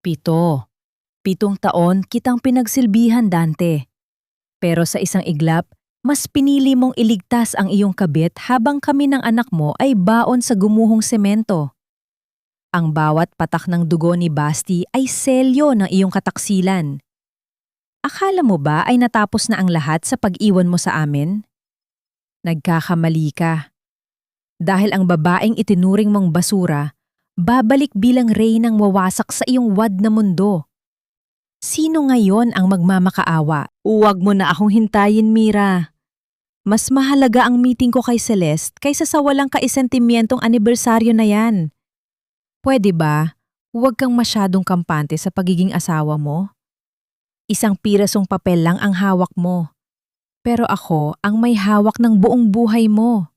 7. 7 taon kitang pinagsilbihan, Dante. Pero sa isang iglap, mas pinili mong iligtas ang iyong kabit habang kami ng anak mo ay baon sa gumuhong semento. Ang bawat patak ng dugo ni Basti ay selyo ng iyong kataksilan. Akala mo ba ay natapos na ang lahat sa pag-iwan mo sa amin? Nagkakamali ka. Dahil ang babaeng itinuring mong basura, babalik bilang reynang wawasak sa iyong wad na mundo. Sino ngayon ang magmamakaawa? Huwag mo na akong hintayin, Mira. Mas mahalaga ang meeting ko kay Celeste kaysa sa walang kaisentimientong anibersaryo na yan. Pwede ba, huwag kang masyadong kampante sa pagiging asawa mo? Isang pirasong papel lang ang hawak mo. Pero ako ang may hawak ng buong buhay mo.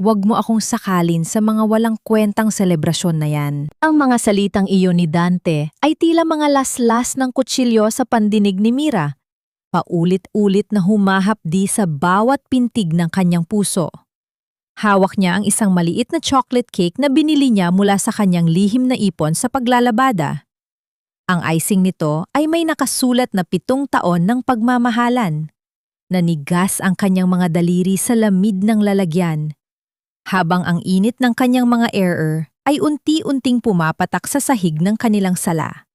Huwag mo akong sakalin sa mga walang kwentang selebrasyon na yan. Ang mga salitang iyon ni Dante ay tila mga laslas ng kutsilyo sa pandinig ni Mira. Paulit-ulit na humahapdi sa bawat pintig ng kanyang puso. Hawak niya ang isang maliit na chocolate cake na binili niya mula sa kanyang lihim na ipon sa paglalabada. Ang icing nito ay may nakasulat na 7 taon ng pagmamahalan. Nanigas ang kanyang mga daliri sa lamid ng lalagyan. Habang ang init ng kanyang mga airer ay unti-unting pumapatak sa sahig ng kanilang sala.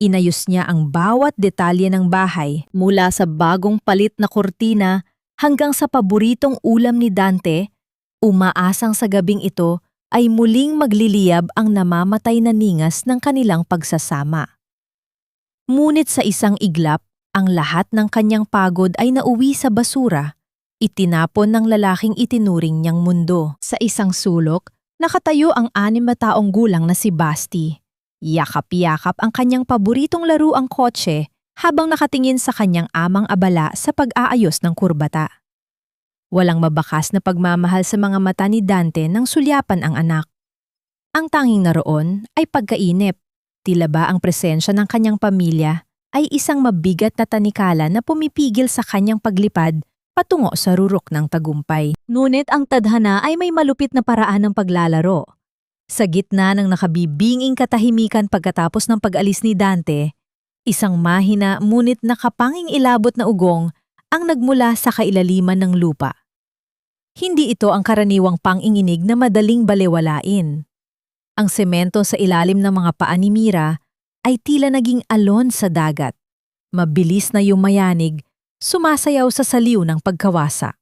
Inayos niya ang bawat detalye ng bahay mula sa bagong palit na kurtina hanggang sa paboritong ulam ni Dante, umaasang sa gabing ito ay muling magliliyab ang namamatay na ningas ng kanilang pagsasama. Ngunit sa isang iglap, ang lahat ng kanyang pagod ay nauwi sa basura. Itinapon ng lalaking itinuring niyang mundo. Sa isang sulok, nakatayo ang 6 na taong gulang na si Basti. Yakap-yakap ang kanyang paboritong laruang kotse habang nakatingin sa kanyang amang abala sa pag-aayos ng kurbata. Walang mabakas na pagmamahal sa mga mata ni Dante nang sulyapan ang anak. Ang tanging naroon ay pagkainip. Tila ba ang presensya ng kanyang pamilya ay isang mabigat na tanikala na pumipigil sa kanyang paglipad patungo sa rurok ng tagumpay. Ngunit ang tadhana ay may malupit na paraan ng paglalaro. Sa gitna ng nakabibinging katahimikan pagkatapos ng pag-alis ni Dante, isang mahina ngunit nakapanging ilabot na ugong ang nagmula sa kailaliman ng lupa. Hindi ito ang karaniwang panginginig na madaling balewalain. Ang semento sa ilalim ng mga paa ni Mira ay tila naging alon sa dagat. Mabilis na yumayanig, sumasayaw sa saliw ng pagkawasa.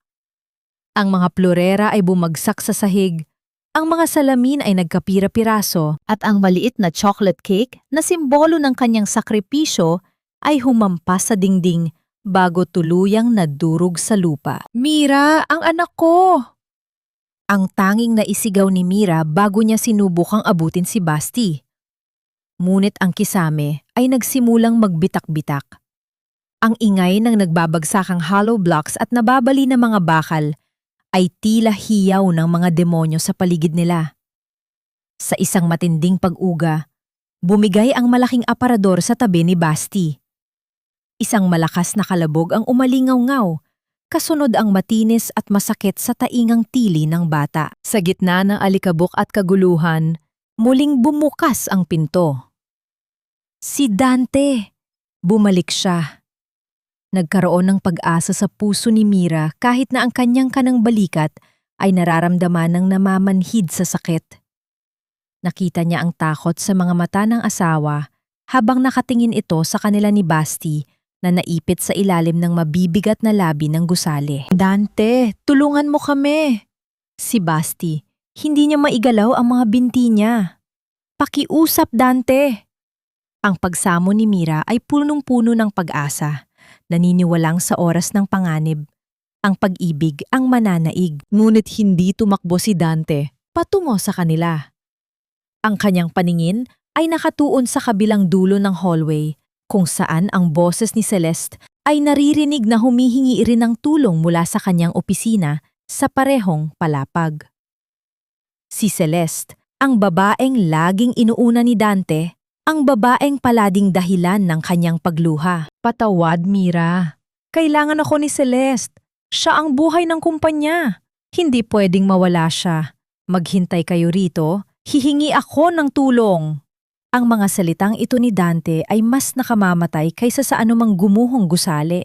Ang mga plorera ay bumagsak sa sahig, ang mga salamin ay nagkapira-piraso at ang maliit na chocolate cake na simbolo ng kanyang sakripisyo ay humampas sa dingding bago tuluyang nadurog sa lupa. Mira, ang anak ko! Ang tanging naisigaw ni Mira bago niya sinubukang abutin si Basti. Ngunit ang kisame ay nagsimulang magbitak-bitak. Ang ingay ng nagbabagsakang hollow blocks at nababali na mga bakal ay tila hiyaw ng mga demonyo sa paligid nila. Sa isang matinding pag-uga, bumigay ang malaking aparador sa tabi ni Basti. Isang malakas na kalabog ang umalingaw-ngaw, kasunod ang matinis at masakit sa taingang tili ng bata. Sa gitna ng alikabok at kaguluhan, muling bumukas ang pinto. Si Dante! Bumalik siya. Nagkaroon ng pag-asa sa puso ni Mira kahit na ang kanyang kanang balikat ay nararamdaman ng namamanhid sa sakit. Nakita niya ang takot sa mga mata ng asawa habang nakatingin ito sa kanila ni Basti na naipit sa ilalim ng mabibigat na labi ng gusali. Dante, tulungan mo kami! Si Basti, hindi niya maigalaw ang mga binti niya. Pakiusap, Dante! Ang pagsamo ni Mira ay punong-puno ng pag-asa. Naniniwalang sa oras ng panganib. Ang pag-ibig ang mananaig. Ngunit hindi tumakbo si Dante patungo sa kanila. Ang kanyang paningin ay nakatuon sa kabilang dulo ng hallway kung saan ang boses ni Celeste ay naririnig na humihingi rin ng tulong mula sa kanyang opisina sa parehong palapag. Si Celeste, ang babaeng laging inuuna ni Dante, ang babaeng palading dahilan ng kanyang pagluha. Patawad, Mira. Kailangan ako ni Celeste. Siya ang buhay ng kumpanya. Hindi pwedeng mawala siya. Maghintay kayo rito, hihingi ako ng tulong. Ang mga salitang ito ni Dante ay mas nakamamatay kaysa sa anumang gumuhong gusali.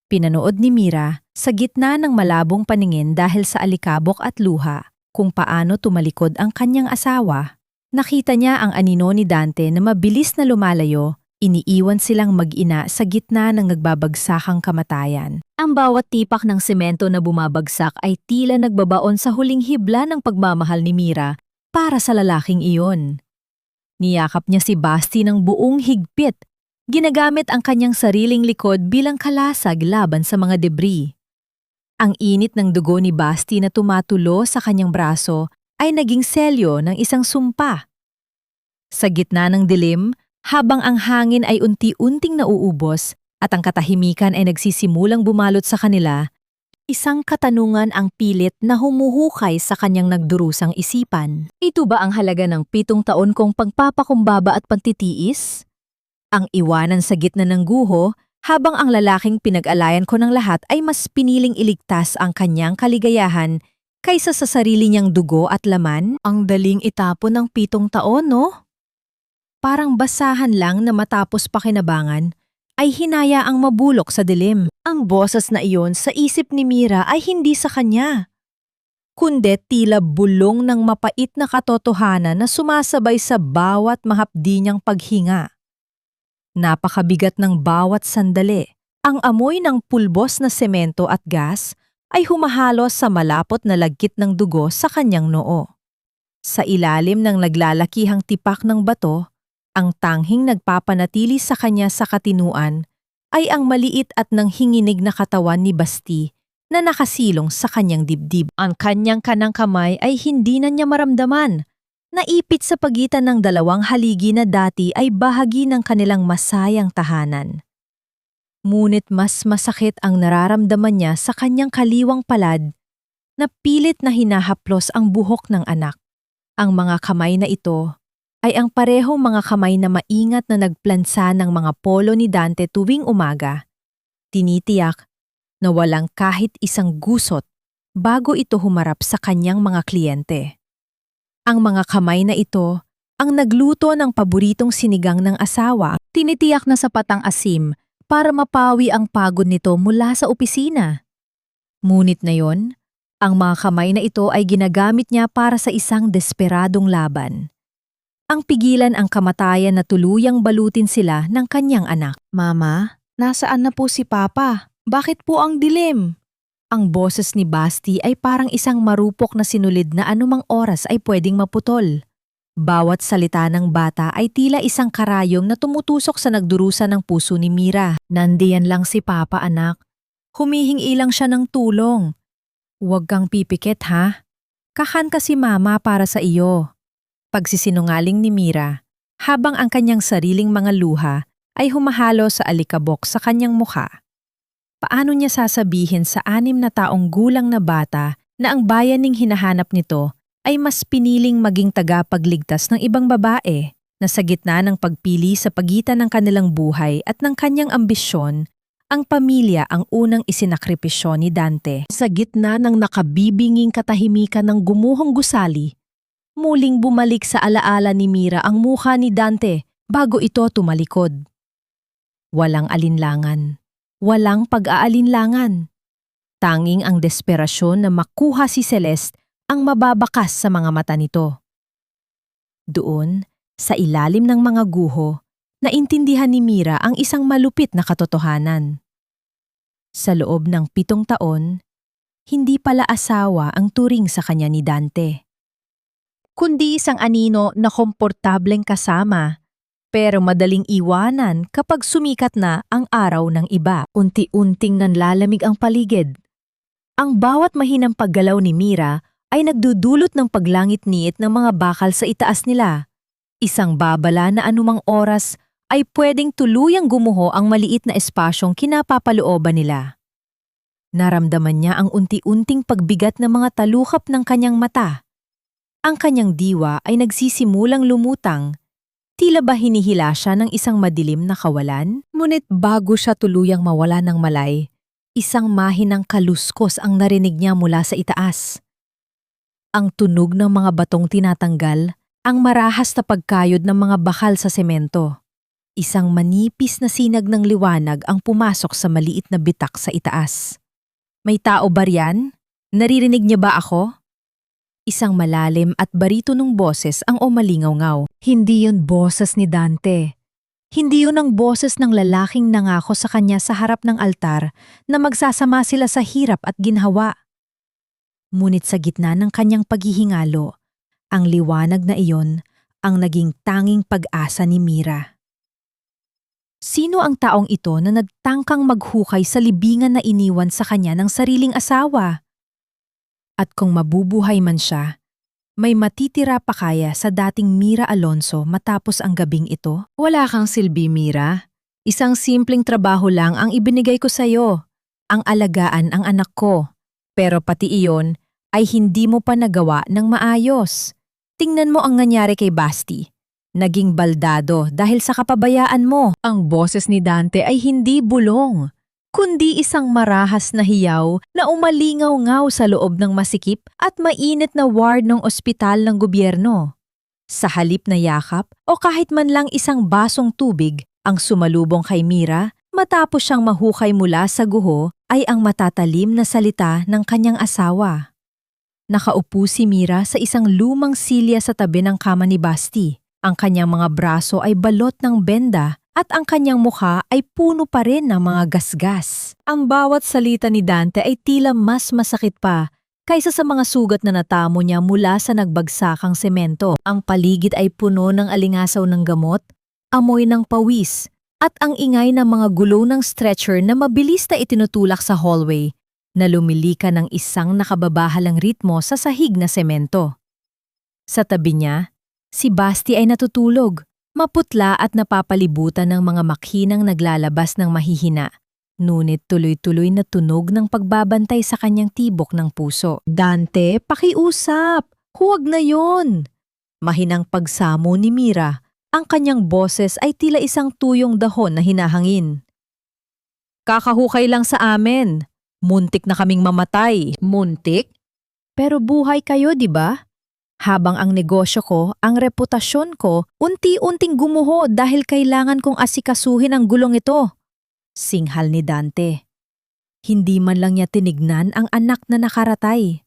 Pinanood ni Mira sa gitna ng malabong paningin dahil sa alikabok at luha kung paano tumalikod ang kanyang asawa. Nakita niya ang anino ni Dante na mabilis na lumalayo, iniiwan silang mag-ina sa gitna ng nagbabagsakang kamatayan. Ang bawat tipak ng semento na bumabagsak ay tila nagbabaon sa huling hibla ng pagmamahal ni Mira para sa lalaking iyon. Niyakap niya si Basti ng buong higpit. Ginagamit ang kanyang sariling likod bilang kalasag laban sa mga debris. Ang init ng dugo ni Basti na tumatulo sa kanyang braso ay naging selyo ng isang sumpa. Sa gitna ng dilim, habang ang hangin ay unti-unting nauubos at ang katahimikan ay nagsisimulang bumalot sa kanila, isang katanungan ang pilit na humuhukay sa kanyang nagdurusang isipan. Ito ba ang halaga ng 7 taon kong pagpapakumbaba at pagtitiis? Ang iwanan sa gitna ng guho, habang ang lalaking pinag-alayan ko ng lahat ay mas piniling iligtas ang kanyang kaligayahan kaysa sa sarili niyang dugo at laman. Ang daling itapon ng 7 taon, no? Parang basahan lang na matapos pakinabangan, ay hinayaang mabulok sa dilim. Ang boses na iyon sa isip ni Mira ay hindi sa kanya, kundi tila bulong ng mapait na katotohanan na sumasabay sa bawat mahapdi niyang paghinga. Napakabigat ng bawat sandali. Ang amoy ng pulbos na semento at gas ay humahalos sa malapot na lagkit ng dugo sa kanyang noo. Sa ilalim ng naglalakihang tipak ng bato, ang tanghing nagpapanatili sa kanya sa katinuan ay ang maliit at nanghinginig na katawan ni Basti na nakasilong sa kanyang dibdib. Ang kanyang kanang kamay ay hindi na niya maramdaman. Naipit sa pagitan ng 2 haligi na dati ay bahagi ng kanilang masayang tahanan. Ngunit mas masakit ang nararamdaman niya sa kanyang kaliwang palad na pilit na hinahaplos ang buhok ng anak. Ang mga kamay na ito ay ang parehong mga kamay na maingat na nagplansa ng mga polo ni Dante tuwing umaga. Tinitiyak na walang kahit isang gusot bago ito humarap sa kanyang mga kliyente. Ang mga kamay na ito ang nagluto ng paboritong sinigang ng asawa, tinitiyak na sapat ang asim para mapawi ang pagod nito mula sa opisina. Ngunit na yon, ang mga kamay na ito ay ginagamit niya para sa isang desperadong laban. Ang pigilan ang kamatayan na tuluyang balutin sila ng kanyang anak. Mama, nasaan na po si Papa? Bakit po ang dilim? Ang boses ni Basti ay parang isang marupok na sinulid na anumang oras ay pwedeng maputol. Bawat salita ng bata ay tila isang karayom na tumutusok sa nagdurusa ng puso ni Mira. Nandiyan lang si Papa, anak. Humihingi lang siya ng tulong. Huwag kang pipikit, ha? Kakan si Mama para sa iyo. Pagsisinungaling ni Mira, habang ang kanyang sariling mga luha ay humahalo sa alikabok sa kanyang mukha. Paano niya sasabihin sa 6 na taong gulang na bata na ang bayaning hinahanap nito ay mas piniling maging tagapagligtas ng ibang babae na sa gitna ng pagpili sa pagitan ng kanilang buhay at ng kanyang ambisyon, ang pamilya ang unang isinakripisyo ni Dante. Sa gitna ng nakabibinging katahimikan ng gumuhong gusali, muling bumalik sa alaala ni Mira ang mukha ni Dante bago ito tumalikod. Walang alinlangan. Walang pag-aalinlangan. Tanging ang desperasyon na makuha si Celeste ang mababakas sa mga mata nito. Doon, sa ilalim ng mga guho, naintindihan ni Mira ang isang malupit na katotohanan. Sa loob ng 7 taon, hindi pala asawa ang turing sa kanya ni Dante, kundi isang anino na komportableng kasama, pero madaling iwanan kapag sumikat na ang araw ng iba. Unti-unting nanlalamig ang paligid. Ang bawat mahinang paggalaw ni Mira ay nagdudulot ng paglangit-niit ng mga bakal sa itaas nila. Isang babala na anumang oras ay pwedeng tuluyang gumuho ang maliit na espasyong kinapapalooban nila. Naramdaman niya ang unti-unting pagbigat ng mga talukap ng kanyang mata. Ang kanyang diwa ay nagsisimulang lumutang. Tila ba hinihila siya ng isang madilim na kawalan? Ngunit bago siya tuluyang mawala ng malay, isang mahinang kaluskos ang narinig niya mula sa itaas. Ang tunog ng mga batong tinatanggal ang marahas na pagkayod ng mga bakal sa semento. Isang manipis na sinag ng liwanag ang pumasok sa maliit na bitak sa itaas. May tao ba riyan? Naririnig niya ba ako? Isang malalim at baritonong boses ang umalingaw-ngaw. Hindi yun boses ni Dante. Hindi yun ang boses ng lalaking nangako sa kanya sa harap ng altar na magsasama sila sa hirap at ginhawa. Ngunit sa gitna ng kanyang paghihingalo, ang liwanag na iyon ang naging tanging pag-asa ni Mira. Sino ang taong ito na nagtangkang maghukay sa libingan na iniwan sa kanya ng sariling asawa? At kung mabubuhay man siya, may matitira pa kaya sa dating Mira Alonso matapos ang gabing ito? Wala kang silbi, Mira. Isang simpleng trabaho lang ang ibinigay ko sa'yo, ang alagaan ang anak ko. Pero pati iyon ay hindi mo pa nagawa ng maayos. Tingnan mo ang nangyari kay Basti. Naging baldado dahil sa kapabayaan mo. Ang boses ni Dante ay hindi bulong, kundi isang marahas na hiyaw na umalingaw-ngaw sa loob ng masikip at mainit na ward ng ospital ng gobyerno. Sa halip na yakap o kahit man lang isang basong tubig ang sumalubong kay Mira matapos siyang mahukay mula sa guho ay ang matatalim na salita ng kanyang asawa. Nakaupo si Mira sa isang lumang silya sa tabi ng kama ni Basti. Ang kanyang mga braso ay balot ng benda at ang kanyang mukha ay puno pa rin ng mga gasgas. Ang bawat salita ni Dante ay tila mas masakit pa kaysa sa mga sugat na natamo niya mula sa nagbagsakang semento. Ang paligid ay puno ng alingasaw ng gamot, amoy ng pawis, at ang ingay ng mga gulo ng stretcher na mabilis na itinutulak sa hallway na lumilika ng isang nakababahalang ritmo sa sahig na semento. Sa tabi niya, si Basti ay natutulog. Maputla at napapalibutan ng mga makhinang naglalabas ng mahihina, ngunit tuloy-tuloy na tunog ng pagbabantay sa kanyang tibok ng puso. Dante, pakiusap! Huwag na yon! Mahinang pagsamo ni Mira, ang kanyang boses ay tila isang tuyong dahon na hinahangin. Kakahukay lang sa amin. Muntik na kaming mamatay. Muntik? Pero buhay kayo, di ba? Habang ang negosyo ko, ang reputasyon ko, unti-unting gumuho dahil kailangan kong asikasuhin ang gulong ito. Singhal ni Dante. Hindi man lang niya tinignan ang anak na nakaratay.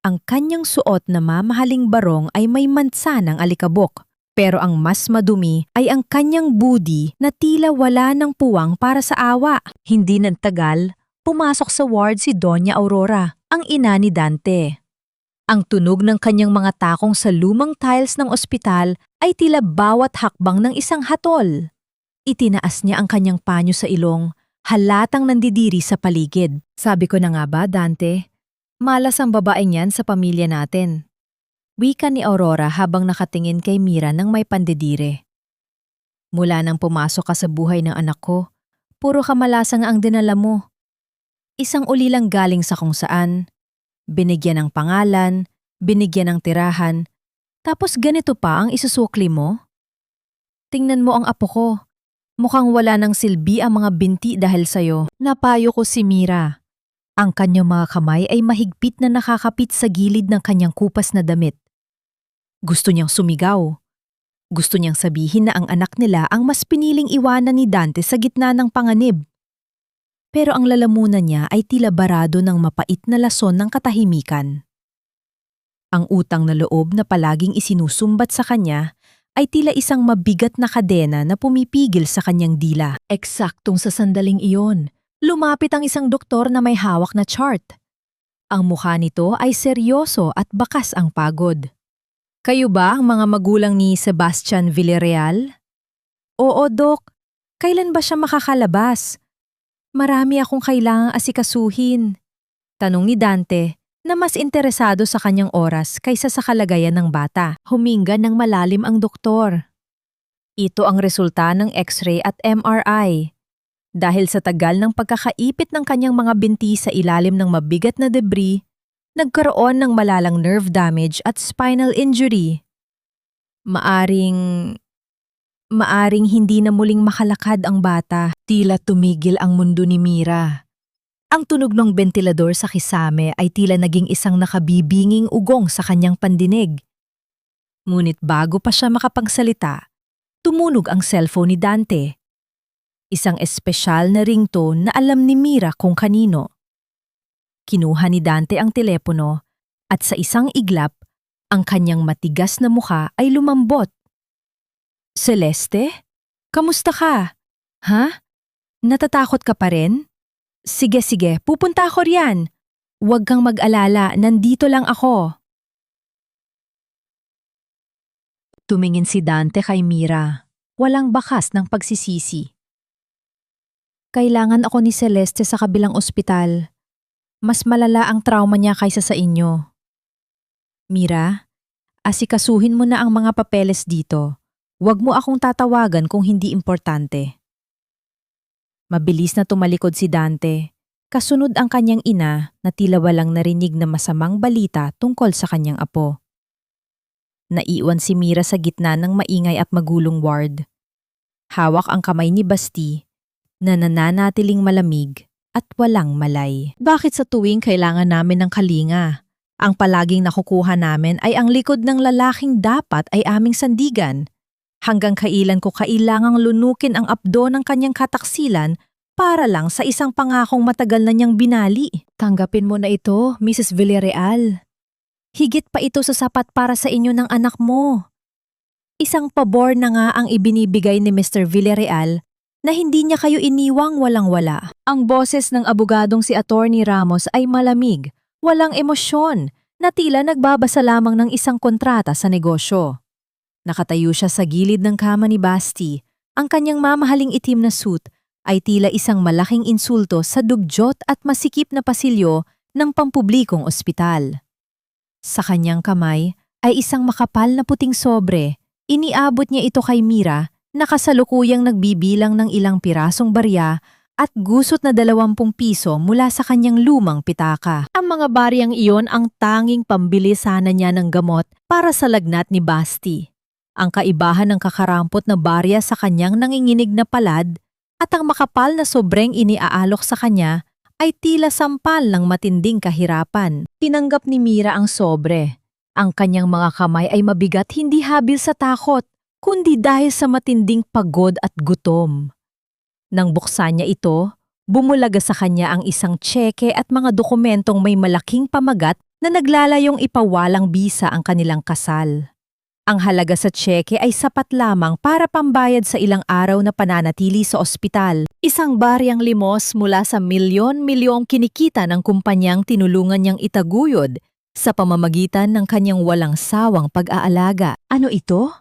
Ang kanyang suot na mamahaling barong ay may mansa ng alikabok, pero ang mas madumi ay ang kanyang budi na tila wala ng puwang para sa awa. Hindi nagtagal, pumasok sa ward si Doña Aurora, ang ina ni Dante. Ang tunog ng kanyang mga takong sa lumang tiles ng ospital ay tila bawat hakbang ng isang hatol. Itinaas niya ang kanyang panyo sa ilong, halatang nandidiri sa paligid. Sabi ko na nga ba, Dante? Malas ang babaeng yan sa pamilya natin. Wika ni Aurora habang nakatingin kay Mira ng may pandidire. Mula nang pumasok ka sa buhay ng anak ko, puro kamalasang ang dinala mo. Isang ulilang galing sa kung saan. Binigyan ng pangalan, binigyan ng tirahan, tapos ganito pa ang isusukli mo? Tingnan mo ang apo ko. Mukhang wala ng silbi ang mga binti dahil sayo. Napayo ko si Mira. Ang kanyang mga kamay ay mahigpit na nakakapit sa gilid ng kanyang kupas na damit. Gusto niyang sumigaw. Gusto niyang sabihin na ang anak nila ang mas piniling iwanan ni Dante sa gitna ng panganib. Pero ang lalamunan niya ay tila barado ng mapait na lason ng katahimikan. Ang utang na loob na palaging isinusumbat sa kanya ay tila isang mabigat na kadena na pumipigil sa kanyang dila. Eksaktong sa sandaling iyon, lumapit ang isang doktor na may hawak na chart. Ang mukha nito ay seryoso at bakas ang pagod. Kayo ba ang mga magulang ni Sebastian Villarreal? Oo, Dok. Kailan ba siya makakalabas? Marami akong kailangang asikasuhin. Tanong ni Dante na mas interesado sa kanyang oras kaysa sa kalagayan ng bata. Huminga ng malalim ang doktor. Ito ang resulta ng X-ray at MRI. Dahil sa tagal ng pagkakaipit ng kanyang mga binti sa ilalim ng mabigat na debris, nagkaroon ng malalang nerve damage at spinal injury. Maaring hindi na muling makalakad ang bata. Tila tumigil ang mundo ni Mira. Ang tunog ng bentilador sa kisame ay tila naging isang nakabibinging ugong sa kanyang pandinig. Ngunit bago pa siya makapagsalita, tumunog ang cellphone ni Dante. Isang espesyal na ringtone na alam ni Mira kung kanino. Kinuha ni Dante ang telepono at sa isang iglap, ang kanyang matigas na mukha ay lumambot. Celeste? Kamusta ka? Ha? Natatakot ka pa rin? Sige, pupunta ako riyan. Huwag kang mag-alala, nandito lang ako. Tumingin si Dante kay Mira, walang bakas ng pagsisisi. Kailangan ako ni Celeste sa kabilang ospital. Mas malala ang trauma niya kaysa sa inyo. Mira, asikasuhin mo na ang mga papeles dito. Huwag mo akong tatawagan kung hindi importante. Mabilis na tumalikod si Dante. Kasunod ang kanyang ina na tila walang narinig na masamang balita tungkol sa kanyang apo. Naiwan si Mira sa gitna ng maingay at magulong ward. Hawak ang kamay ni Basti na nananatiling malamig at walang malay. Bakit sa tuwing kailangan namin ng kalinga, ang palaging nakukuha namin ay ang likod ng lalaking dapat ay aming sandigan? Hanggang kailan ko kailangang lunukin ang abdo ng kanyang kataksilan para lang sa isang pangakong matagal na niyang binali? Tanggapin mo na ito, Mrs. Villarreal. Higit pa ito sa sapat para sa inyo ng anak mo. Isang pabor na nga ang ibinibigay ni Mr. Villarreal na hindi niya kayo iniwang walang-wala. Ang boses ng abogadong si Attorney Ramos ay malamig, walang emosyon, na tila nagbabasa lamang ng isang kontrata sa negosyo. Nakatayo siya sa gilid ng kama ni Basti. Ang kanyang mamahaling itim na suit ay tila isang malaking insulto sa dugyot at masikip na pasilyo ng pampublikong ospital. Sa kanyang kamay ay isang makapal na puting sobre. Iniabot niya ito kay Mira na kasalukuyang nagbibilang ng ilang pirasong barya at gusot na 20 piso mula sa kanyang lumang pitaka. Ang mga baryang iyon ang tanging pambili sana niya ng gamot para sa lagnat ni Basti. Ang kaibahan ng kakarampot na barya sa kanyang nanginginig na palad at ang makapal na sobreng iniaalok sa kanya ay tila sampal ng matinding kahirapan. Tinanggap ni Mira ang sobre. Ang kanyang mga kamay ay mabigat hindi habil sa takot, kundi dahil sa matinding pagod at gutom. Nang buksan niya ito, bumulaga sa kanya ang isang tseke at mga dokumentong may malaking pamagat na naglalayong ipawalang bisa ang kanilang kasal. Ang halaga sa tseke ay sapat lamang para pambayad sa ilang araw na pananatili sa ospital. Isang baryang limos mula sa milyon-milyong kinikita ng kumpanyang tinulungan niyang itaguyod sa pamamagitan ng kanyang walang sawang pag-aalaga. Ano ito?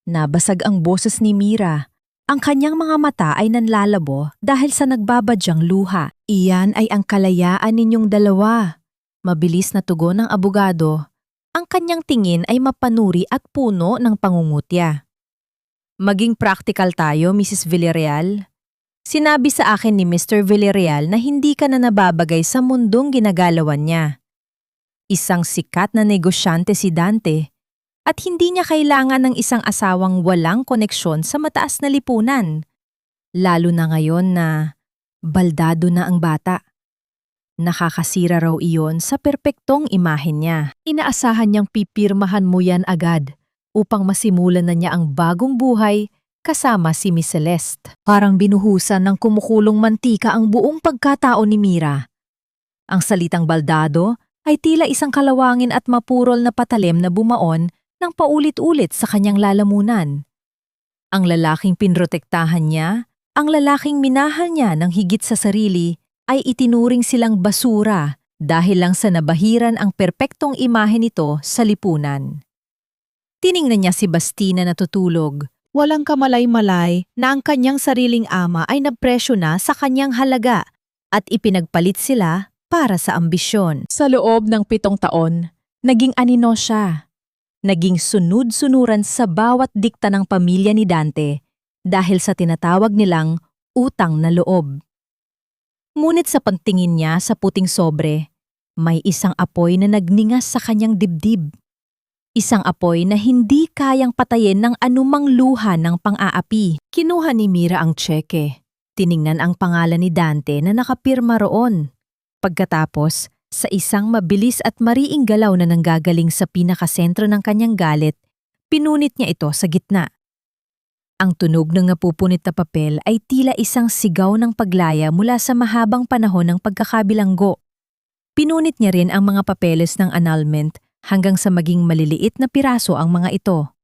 Nabasag ang boses ni Mira. Ang kanyang mga mata ay nanlalabo dahil sa nagbabadyang luha. Iyan ay ang kalayaan ninyong dalawa. Mabilis na tugon ng abogado. Ang kanyang tingin ay mapanuri at puno ng pangungutya. Maging practical tayo, Mrs. Villarreal. Sinabi sa akin ni Mr. Villarreal na hindi ka na nababagay sa mundong ginagalawan niya. Isang sikat na negosyante si Dante at hindi niya kailangan ng isang asawang walang koneksyon sa mataas na lipunan. Lalo na ngayon na baldado na ang bata. Nakakasira raw iyon sa perpektong imahen niya. Inaasahan niyang pipirmahan mo yan agad upang masimulan na niya ang bagong buhay kasama si Miss Celeste. Parang binuhusan ng kumukulong mantika ang buong pagkatao ni Mira. Ang salitang baldado ay tila isang kalawangin at mapurol na patalim na bumaon ng paulit-ulit sa kanyang lalamunan. Ang lalaking pinrotektahan niya, ang lalaking minahal niya ng higit sa sarili, ay itinuring silang basura dahil lang sa nabahiran ang perpektong imahe nito sa lipunan. Tiningnan niya si Basti na natutulog. Walang kamalay-malay na ang kanyang sariling ama ay napresyo na sa kanyang halaga at ipinagpalit sila para sa ambisyon. Sa loob ng 7 taon, naging anino siya. Naging sunod-sunuran sa bawat dikta ng pamilya ni Dante dahil sa tinatawag nilang utang na loob. Ngunit sa pagtingin niya sa puting sobre, may isang apoy na nagningas sa kanyang dibdib. Isang apoy na hindi kayang patayin ng anumang luha ng pang-aapi. Kinuha ni Mira ang tseke. Tiningnan ang pangalan ni Dante na nakapirma roon. Pagkatapos, sa isang mabilis at mariing galaw na nanggagaling sa pinakasentro ng kanyang galit, Pinunit niya ito sa gitna. Ang tunog ng napupunit na papel ay tila isang sigaw ng paglaya mula sa mahabang panahon ng pagkakabilanggo. Pinunit niya rin ang mga papeles ng annulment hanggang sa maging maliliit na piraso ang mga ito.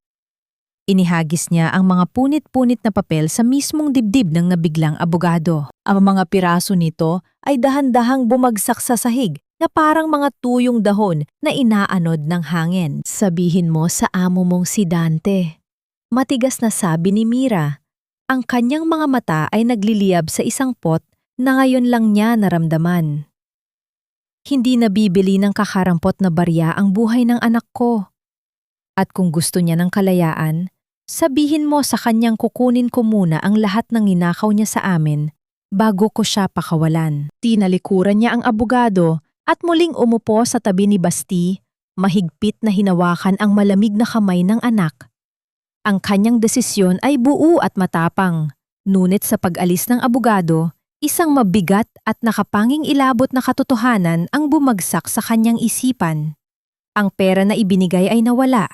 Inihagis niya ang mga punit-punit na papel sa mismong dibdib ng nabiglang abogado. Ang mga piraso nito ay dahan-dahang bumagsak sa sahig na parang mga tuyong dahon na inaanod ng hangin. Sabihin mo sa amo mong si Dante. Matigas na sabi ni Mira. Ang kanyang mga mata ay nagliliyab sa isang pot na ngayon lang niya naramdaman. Hindi nabibili ng kakarampot na barya ang buhay ng anak ko. At kung gusto niya ng kalayaan, sabihin mo sa kanyang kukunin ko muna ang lahat ng ninakaw niya sa amin bago ko siya pakawalan. Tinalikuran niya ang abogado at muling umupo sa tabi ni Basti, mahigpit na hinawakan ang malamig na kamay ng anak. Ang kanyang desisyon ay buo at matapang, ngunit sa pag-alis ng abogado, isang mabigat at nakapanging ilabot na katotohanan ang bumagsak sa kanyang isipan. Ang pera na ibinigay ay nawala,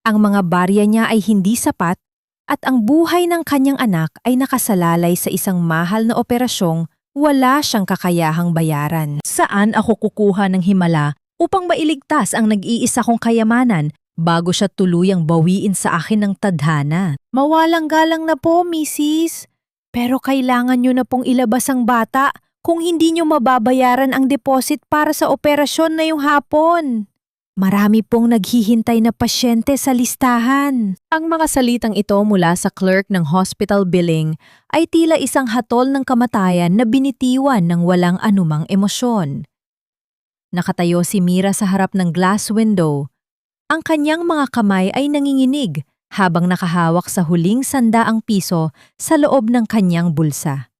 ang mga barya niya ay hindi sapat, at ang buhay ng kanyang anak ay nakasalalay sa isang mahal na operasyong wala siyang kakayahang bayaran. Saan ako kukuha ng himala upang mailigtas ang nag-iisa kong kayamanan bago siya tuluyang bawiin sa akin ng tadhana? Mawalang galang na po, Mrs. Pero kailangan nyo na pong ilabas ang bata kung hindi nyo mababayaran ang deposit para sa operasyon na yung hapon. Marami pong naghihintay na pasyente sa listahan. Ang mga salitang ito mula sa clerk ng hospital billing ay tila isang hatol ng kamatayan na binitiwan ng walang anumang emosyon. Nakatayo si Mira sa harap ng glass window. Ang kanyang mga kamay ay nanginginig habang nakahawak sa huling ₱100 sa loob ng kanyang bulsa.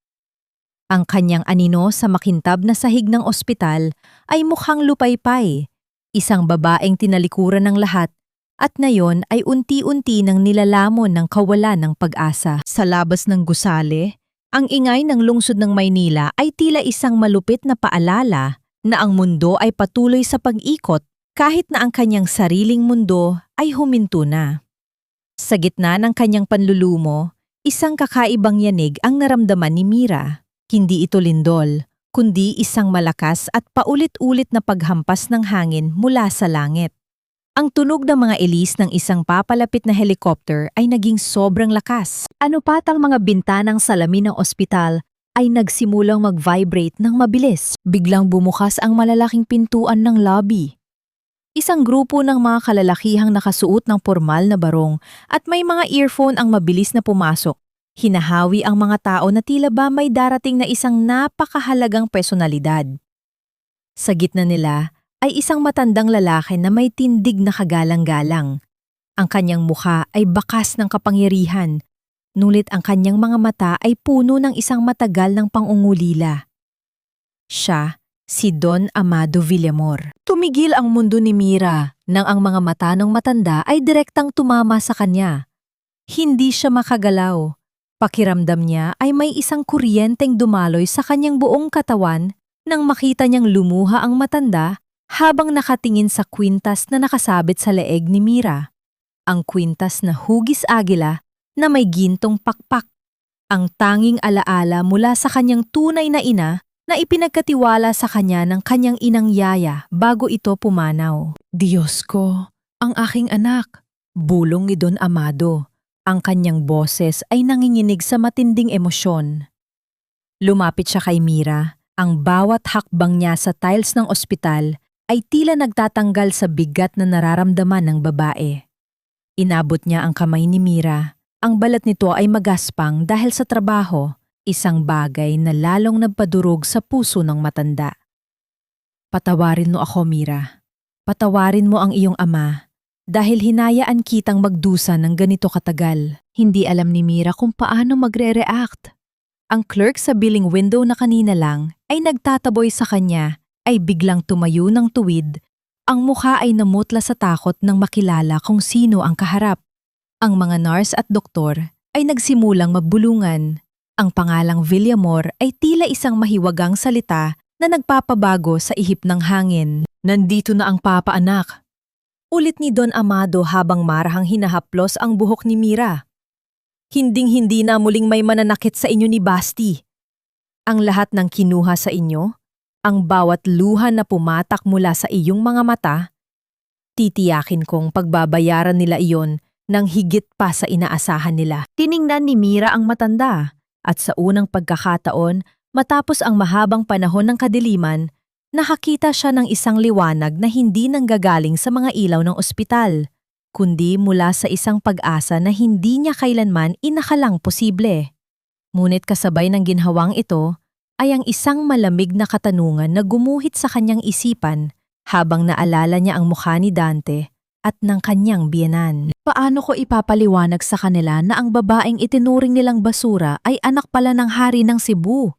Ang kanyang anino sa makintab na sahig ng ospital ay mukhang lupaypay, isang babaeng tinalikuran ng lahat at ngayon ay unti-unti nang nilalamon ng kawalan ng pag-asa. Sa labas ng gusali, ang ingay ng lungsod ng Maynila ay tila isang malupit na paalala na ang mundo ay patuloy sa pag-ikot kahit na ang kanyang sariling mundo ay huminto na. Sa gitna ng kanyang panlulumo, isang kakaibang yanig ang naramdaman ni Mira. Hindi ito lindol, kundi isang malakas at paulit-ulit na paghampas ng hangin mula sa langit. Ang tunog ng mga elis ng isang papalapit na helicopter ay naging sobrang lakas. Ano pat ang mga bintanang salamin ng ospital ay nagsimulang mag-vibrate ng mabilis. Biglang bumukas ang malalaking pintuan ng lobby. Isang grupo ng mga kalalakihang nakasuot ng formal na barong at may mga earphone ang mabilis na pumasok. Hinahawi ang mga tao na tila ba may darating na isang napakahalagang personalidad. Sa gitna nila ay isang matandang lalaki na may tindig na kagalang-galang. Ang kanyang mukha ay bakas ng kapangyarihan, nulit ang kanyang mga mata ay puno ng isang matagal ng pangungulila. Siya, si Don Amado Villamor. Tumigil ang mundo ni Mira nang ang mga mata ng matanda ay direktang tumama sa kanya. Hindi siya makagalaw. Pakiramdam niya ay may isang kuryenteng dumaloy sa kanyang buong katawan nang makita niyang lumuha ang matanda habang nakatingin sa kwintas na nakasabit sa leeg ni Mira. Ang kwintas na hugis agila na may gintong pakpak. Ang tanging alaala mula sa kanyang tunay na ina na ipinagkatiwala sa kanya ng kanyang inang Yaya bago ito pumanaw. Diyos ko, ang aking anak, bulong ni Don Amado. Ang kanyang boses ay nanginginig sa matinding emosyon. Lumapit siya kay Mira. Ang bawat hakbang niya sa tiles ng ospital ay tila nagtatanggal sa bigat na nararamdaman ng babae. Inabot niya ang kamay ni Mira. Ang balat nito ay magaspang dahil sa trabaho, isang bagay na lalong nagpadurog sa puso ng matanda. Patawarin mo ako, Mira. Patawarin mo ang iyong ama. Dahil hinayaan kitang magdusa ng ganito katagal. Hindi alam ni Mira kung paano magre-react. Ang clerk sa billing window na kanina lang ay nagtataboy sa kanya ay biglang tumayo ng tuwid. Ang mukha ay namutla sa takot nang makilala kung sino ang kaharap. Ang mga nurse at doktor ay nagsimulang magbulungan. Ang pangalang Villamor ay tila isang mahiwagang salita na nagpapabago sa ihip ng hangin. Nandito na ang papa, anak. Ulit ni Don Amado habang marahang hinahaplos ang buhok ni Mira. Hinding-hindi na muling may mananakit sa inyo ni Basti. Ang lahat ng kinuha sa inyo, ang bawat luha na pumatak mula sa iyong mga mata, titiyakin kong pagbabayaran nila iyon ng higit pa sa inaasahan nila. Tiningnan ni Mira ang matanda at sa unang pagkakataon, matapos ang mahabang panahon ng kadiliman, nakakita siya ng isang liwanag na hindi nanggagaling sa mga ilaw ng ospital, kundi mula sa isang pag-asa na hindi niya kailanman inakalang posible. Ngunit kasabay ng ginhawang ito ay ang isang malamig na katanungan na gumuhit sa kanyang isipan habang naalala niya ang mukha ni Dante at ng kanyang biyenan. Paano ko ipapaliwanag sa kanila na ang babaeng itinuring nilang basura ay anak pala ng hari ng Cebu?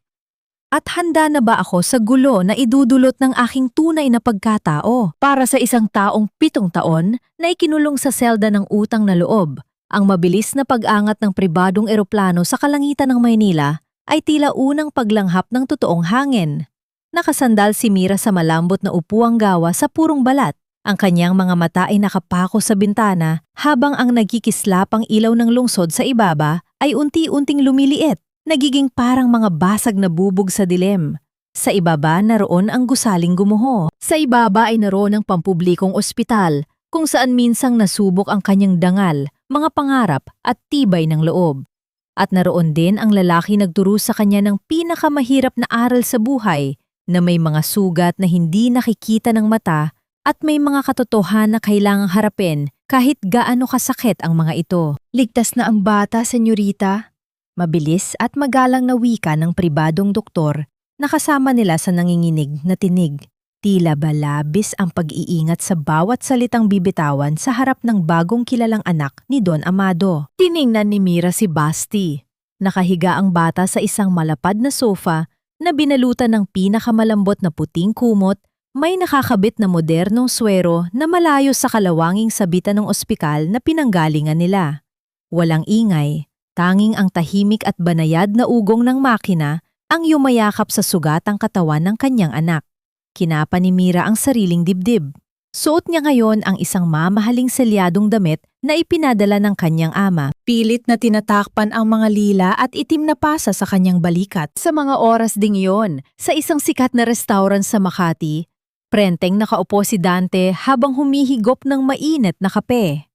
At handa na ba ako sa gulo na idudulot ng aking tunay na pagkatao para sa isang taong 7 taon na ikinulong sa selda ng utang na loob? Ang mabilis na pag-angat ng pribadong eroplano sa kalangitan ng Maynila ay tila unang paglanghap ng totoong hangin. Nakasandal si Mira sa malambot na upuang gawa sa purong balat. Ang kanyang mga mata ay nakapako sa bintana habang ang nagkikislapang ilaw ng lungsod sa ibaba ay unti-unting lumiliit. Nagiging parang mga basag na bubog sa dilim. Sa ibaba naroon ang gusaling gumuho. Sa ibaba ay naroon ang pampublikong ospital kung saan minsang nasubok ang kanyang dangal, mga pangarap at tibay ng loob. At naroon din ang lalaki nagturo sa kanya ng pinakamahirap na aral sa buhay na may mga sugat na hindi nakikita ng mata at may mga katotohanan na kailangang harapin kahit gaano kasakit ang mga ito. Ligtas na ang bata, senyorita. Mabilis at magalang na wika ng pribadong doktor na kasama nila sa nanginginig na tinig. Tila ba labis ang pag-iingat sa bawat salitang bibitawan sa harap ng bagong kilalang anak ni Don Amado. Tiningnan ni Mira si Basti. Nakahiga ang bata sa isang malapad na sofa na binalutan ng pinakamalambot na puting kumot, may nakakabit na modernong swero na malayo sa kalawanging sabitan ng ospital na pinanggalingan nila. Walang ingay. Tanging ang tahimik at banayad na ugong ng makina ang yumayakap sa sugatang katawan ng kanyang anak. Kinapa ni Mira ang sariling dibdib. Suot niya ngayon ang isang mamahaling selyadong damit na ipinadala ng kanyang ama. Pilit na tinatakpan ang mga lila at itim na pasa sa kanyang balikat. Sa mga oras ding iyon, sa isang sikat na restaurant sa Makati, prenteng nakaupo si Dante habang humihigop ng mainit na kape.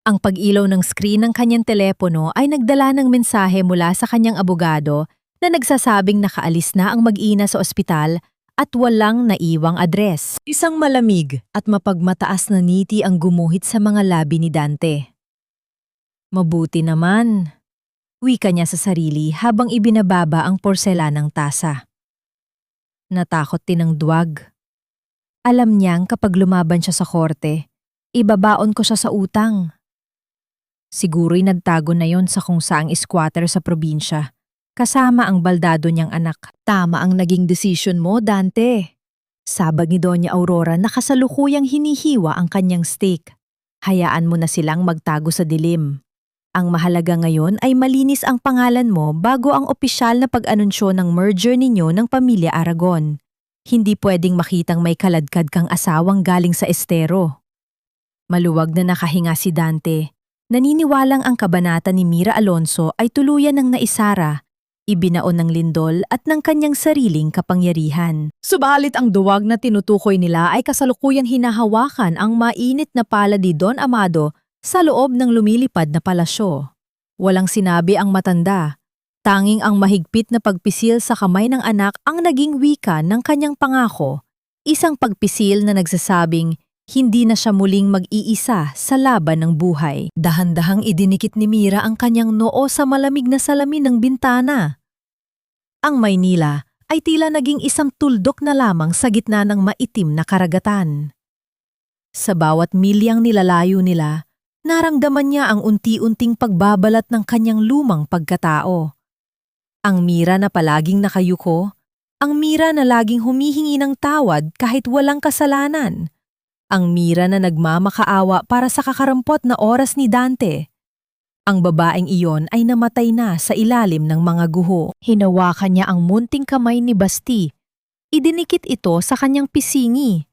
Ang pag-ilaw ng screen ng kanyang telepono ay nagdala ng mensahe mula sa kanyang abogado na nagsasabing nakaalis na ang mag-ina sa ospital at walang naiwang address. Isang malamig at mapagmataas na ngiti ang gumuhit sa mga labi ni Dante. Mabuti naman, wika niya sa sarili habang ibinababa ang porselanang tasa. Natakot din ang duwag. Alam niyang kapag lumaban siya sa korte, ibabaon ko siya sa utang. Siguro'y nagtago na yon sa kung saang squatter sa probinsya, kasama ang baldado niyang anak. Tama ang naging desisyon mo, Dante. Sabag ni Doña Aurora na kasalukuyang hinihiwa ang kanyang steak. Hayaan mo na silang magtago sa dilim. Ang mahalaga ngayon ay malinis ang pangalan mo bago ang opisyal na pag-anunsyo ng merger ninyo ng pamilya Aragon. Hindi pwedeng makitang may kaladkad kang asawang galing sa estero. Maluwag na nakahinga si Dante. Naniniwalang ang kabanata ni Mira Alonso ay tuluyan ng naisara, ibinaon ng lindol at ng kanyang sariling kapangyarihan. Subalit ang duwag na tinutukoy nila ay kasalukuyan hinahawakan ang mainit na pala ni Don Amado sa loob ng lumilipad na palasyo. Walang sinabi ang matanda. Tanging ang mahigpit na pagpisil sa kamay ng anak ang naging wika ng kanyang pangako, isang pagpisil na nagsasabing hindi na siya muling mag-iisa sa laban ng buhay. Dahan-dahang idinikit ni Mira ang kanyang noo sa malamig na salamin ng bintana. Ang Maynila ay tila naging isang tuldok na lamang sa gitna ng maitim na karagatan. Sa bawat milyang nilalayo nila, naramdaman niya ang unti-unting pagbabalat ng kanyang lumang pagkatao. Ang Mira na palaging nakayuko, ang Mira na laging humihingi ng tawad kahit walang kasalanan. Ang Mira na nagmamakaawa para sa kakarampot na oras ni Dante. Ang babaeng iyon ay namatay na sa ilalim ng mga guho. Hinawakan niya ang munting kamay ni Basti. Idinikit ito sa kanyang pisingi.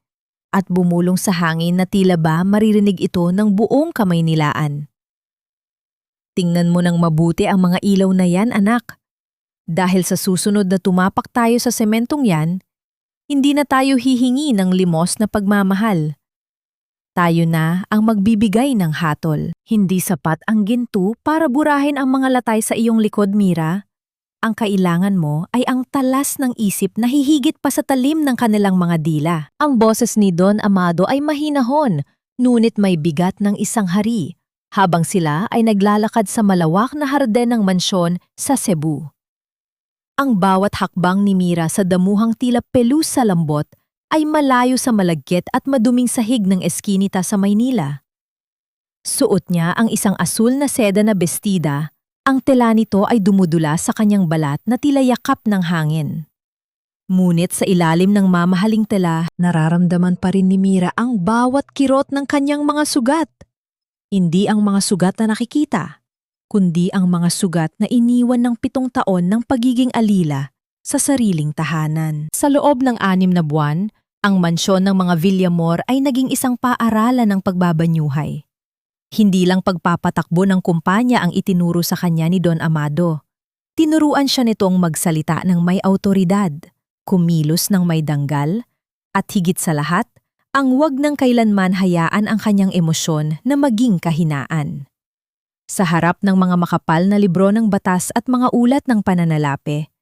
at bumulong sa hangin na tila ba maririnig ito ng buong Kamaynilaan. Tingnan mo ng mabuti ang mga ilaw na yan, anak. Dahil sa susunod na tumapak tayo sa sementong yan, hindi na tayo hihingi ng limos na pagmamahal. Tayo na ang magbibigay ng hatol. Hindi sapat ang ginto para burahin ang mga latay sa iyong likod, Mira. Ang kailangan mo ay ang talas ng isip na hihigit pa sa talim ng kanilang mga dila. Ang boses ni Don Amado ay mahinahon, ngunit may bigat ng isang hari, habang sila ay naglalakad sa malawak na harden ng mansyon sa Cebu. Ang bawat hakbang ni Mira sa damuhang tila pelus sa lambot ay malayo sa malagkit at maduming sahig ng eskinita sa Maynila. Suot niya ang isang asul na seda na bestida, ang tela nito ay dumudula sa kanyang balat na tila yakap ng hangin. Ngunit sa ilalim ng mamahaling tela, nararamdaman pa rin ni Mira ang bawat kirot ng kanyang mga sugat. Hindi ang mga sugat na nakikita, kundi ang mga sugat na iniwan ng 7 taon ng pagiging alila sa sariling tahanan. Sa loob ng 6 na buwan, ang mansyon ng mga Villamor ay naging isang paaralan ng pagbabanyuhay. Hindi lang pagpapatakbo ng kumpanya ang itinuro sa kanya ni Don Amado. Tinuruan siya nitong magsalita ng may awtoridad, kumilos ng may danggal, at higit sa lahat, ang huwag ng kailanman hayaan ang kanyang emosyon na maging kahinaan. Sa harap ng mga makapal na libro ng batas at mga ulat ng pananalapi,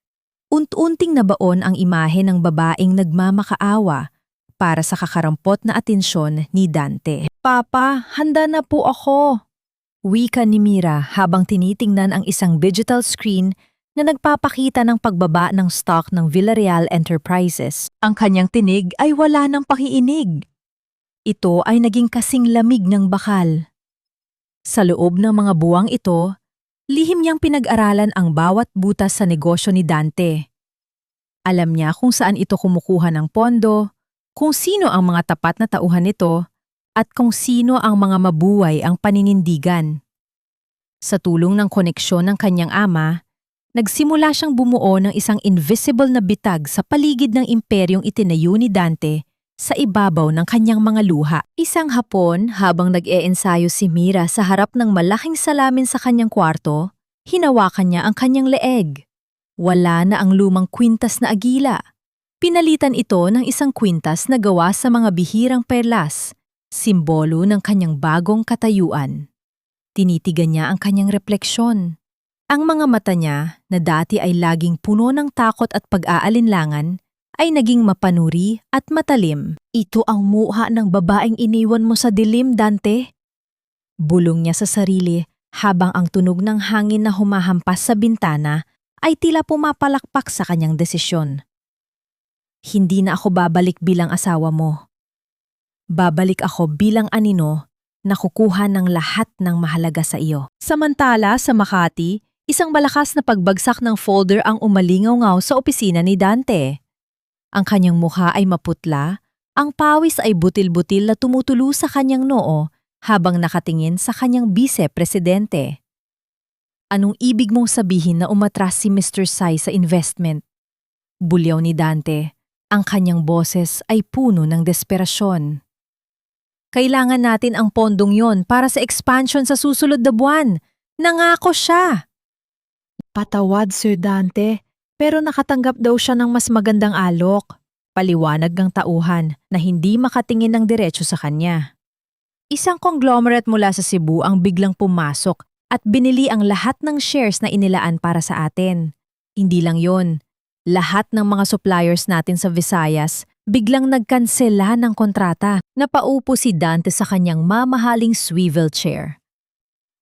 unti-unting nabaon ang imahe ng babaeng nagmamakaawa para sa kakarampot na atensyon ni Dante. Papa, handa na po ako. Wika ni Mira habang tinitingnan ang isang digital screen na nagpapakita ng pagbaba ng stock ng Villarreal Enterprises. Ang kanyang tinig ay wala ng pakiinig. Ito ay naging kasing lamig ng bakal. Sa loob ng mga buwang ito, lihim niyang pinag-aralan ang bawat butas sa negosyo ni Dante. Alam niya kung saan ito kumukuha ng pondo, kung sino ang mga tapat na tauhan nito, at kung sino ang mga mabuhay ang paninindigan. Sa tulong ng koneksyon ng kanyang ama, nagsimula siyang bumuo ng isang invisible na bitag sa paligid ng imperyong itinayo ni Dante sa ibabaw ng kanyang mga luha. Isang hapon, habang nag-eensayo si Mira sa harap ng malaking salamin sa kanyang kwarto, hinawakan niya ang kanyang leeg. Wala na ang lumang kwintas na agila. Pinalitan ito ng isang kwintas na gawa sa mga bihirang perlas, simbolo ng kanyang bagong katayuan. Tinitigan niya ang kanyang refleksyon. Ang mga mata niya, na dati ay laging puno ng takot at pag-aalinlangan, ay naging mapanuri at matalim. Ito ang mukha ng babaeng iniwan mo sa dilim, Dante. Bulong niya sa sarili habang ang tunog ng hangin na humahampas sa bintana ay tila pumapalakpak sa kanyang desisyon. Hindi na ako babalik bilang asawa mo. Babalik ako bilang anino na kukuha ng lahat ng mahalaga sa iyo. Samantala sa Makati, isang malakas na pagbagsak ng folder ang umalingaw-ngaw sa opisina ni Dante. Ang kanyang mukha ay maputla, ang pawis ay butil-butil na tumutulo sa kanyang noo habang nakatingin sa kanyang bise-presidente. Anong ibig mong sabihin na umatras si Mr. Sai sa investment? Bulyaw ni Dante, ang kanyang boses ay puno ng desperasyon. Kailangan natin ang pondong yon para sa expansion sa susunod na buwan. Nangako siya! Patawad, Sir Dante, pero nakatanggap daw siya ng mas magandang alok. Paliwanag ng tauhan na hindi makatingin ng diretso sa kanya. Isang conglomerate mula sa Cebu ang biglang pumasok at binili ang lahat ng shares na inilaan para sa atin. Hindi lang yon, lahat ng mga suppliers natin sa Visayas biglang nagkansela ng kontrata. Napaupo si Dante sa kanyang mamahaling swivel chair.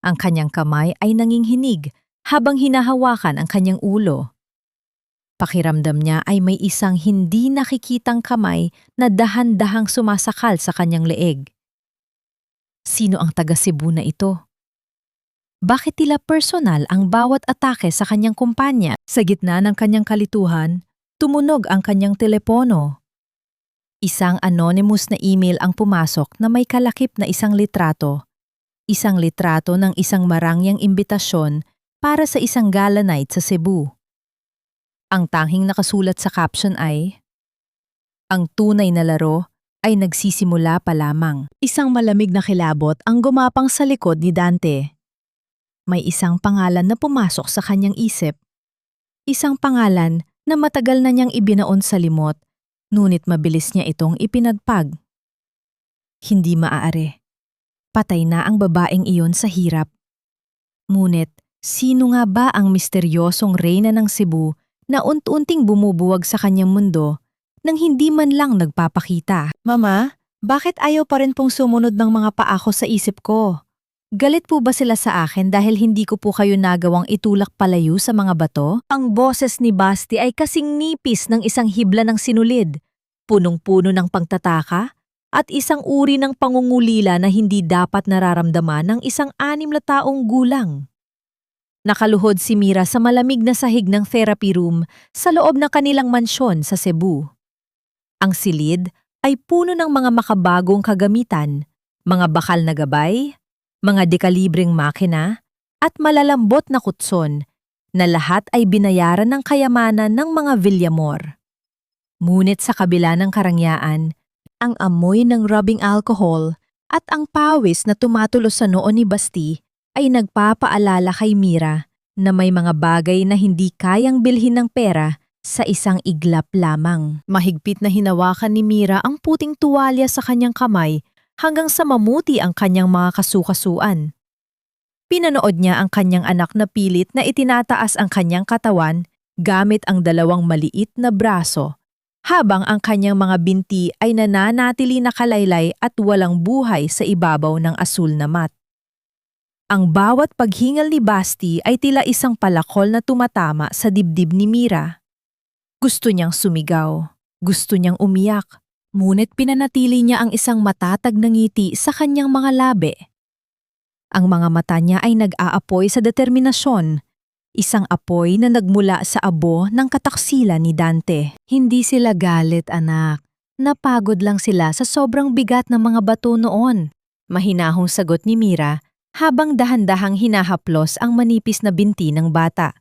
Ang kanyang kamay ay nanginginig habang hinahawakan ang kanyang ulo. Pakiramdam niya ay may isang hindi nakikitang kamay na dahan-dahang sumasakal sa kanyang leeg. Sino ang taga Cebu na ito? Bakit tila personal ang bawat atake sa kanyang kumpanya? Sa gitna ng kanyang kalituhan, tumunog ang kanyang telepono. Isang anonymous na email ang pumasok na may kalakip na isang litrato ng isang marangyang imbitasyon para sa isang gala night sa Cebu. Ang tanging nakasulat sa caption ay, "Ang tunay na laro ay nagsisimula pa lamang. Isang malamig na kilabot ang gumapang sa likod ni Dante. May isang pangalan na pumasok sa kanyang isip. Isang pangalan na matagal na niyang ibinaon sa limot, ngunit mabilis niya itong ipinagpag. Hindi maaari. Patay na ang babaeng iyon sa hirap. Ngunit, sino nga ba ang misteryosong reyna ng Cebu na unti-unting bumubuwag sa kanyang mundo nang hindi man lang nagpapakita? Mama, bakit ayaw pa rin pong sumunod ng mga paa ko sa isip ko? Galit po ba sila sa akin dahil hindi ko po kayo nagawang itulak palayo sa mga bato? Ang boses ni Basti ay kasing nipis ng isang hibla ng sinulid, punong-puno ng pagtataka, at isang uri ng pangungulila na hindi dapat nararamdaman ng isang 6 na taong gulang. Nakaluhod si Mira sa malamig na sahig ng therapy room sa loob ng kanilang mansyon sa Cebu. Ang silid ay puno ng mga makabagong kagamitan, mga bakal na gabay, mga dekalibreng makina, at malalambot na kutson na lahat ay binayaran ng kayamanan ng mga Villamor. Ngunit sa kabila ng karangyaan, ang amoy ng rubbing alcohol at ang pawis na tumatulos sa noo ni Basti ay nagpapaalala kay Mira na may mga bagay na hindi kayang bilhin ng pera sa isang iglap lamang. Mahigpit na hinawakan ni Mira ang puting tuwalya sa kanyang kamay hanggang sa mamuti ang kanyang mga kasukasuan. Pinanood niya ang kanyang anak na pilit na itinataas ang kanyang katawan gamit ang 2 maliit na braso, habang ang kanyang mga binti ay nananatili nakalaylay at walang buhay sa ibabaw ng asul na mat. Ang bawat paghingal ni Basti ay tila isang palakol na tumatama sa dibdib ni Mira. Gusto niyang sumigaw, gusto niyang umiyak, ngunit pinanatili niya ang isang matatag na ngiti sa kanyang mga labi. Ang mga mata niya ay nag-aapoy sa determinasyon, isang apoy na nagmula sa abo ng kataksilan ni Dante. Hindi sila galit, anak. Napagod lang sila sa sobrang bigat ng mga bato noon. Mahinahong sagot ni Mira habang dahan-dahang hinahaplos ang manipis na binti ng bata.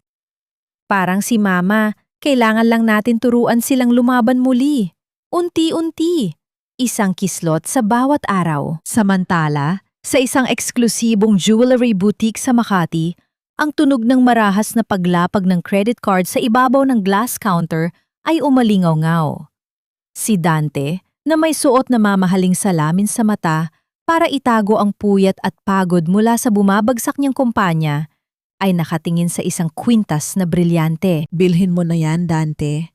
Parang si Mama, kailangan lang natin turuan silang lumaban muli. Unti-unti. Isang kislot sa bawat araw. Samantala, sa isang eksklusibong jewelry boutique sa Makati, ang tunog ng marahas na paglapag ng credit card sa ibabaw ng glass counter ay umalingaw-ngaw. Si Dante, na may suot na mamahaling salamin sa mata para itago ang puyat at pagod mula sa bumabagsak niyang kumpanya, ay nakatingin sa isang kwintas na brilyante. Bilhin mo na yan, Dante.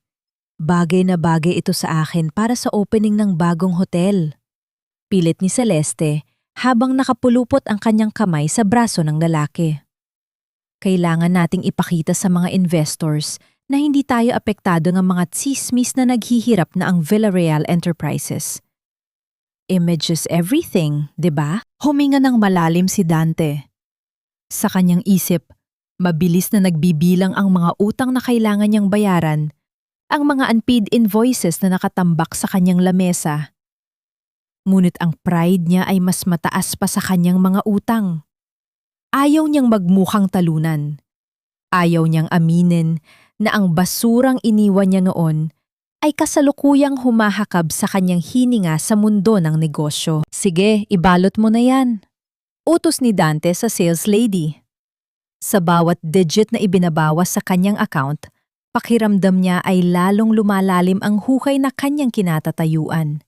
Bagay na bagay ito sa akin para sa opening ng bagong hotel. Pilit ni Celeste habang nakapulupot ang kanyang kamay sa braso ng lalaki. Kailangan nating ipakita sa mga investors na hindi tayo apektado ng mga tsismis na naghihirap na ang Villarreal Enterprises. Image is everything, 'di ba? Huminga ng malalim si Dante. Sa kanyang isip, mabilis na nagbibilang ang mga utang na kailangan niyang bayaran, ang mga unpaid invoices na nakatambak sa kanyang lamesa. Ngunit ang pride niya ay mas mataas pa sa kanyang mga utang. Ayaw niyang magmukhang talunan. Ayaw niyang aminin na ang basurang iniwan niya noon ay kasalukuyang humahakab sa kanyang hininga sa mundo ng negosyo. Sige, ibalot mo na yan. Utos ni Dante sa sales lady. Sa bawat digit na ibinabawas sa kanyang account, pakiramdam niya ay lalong lumalalim ang hukay na kanyang kinatatayuan.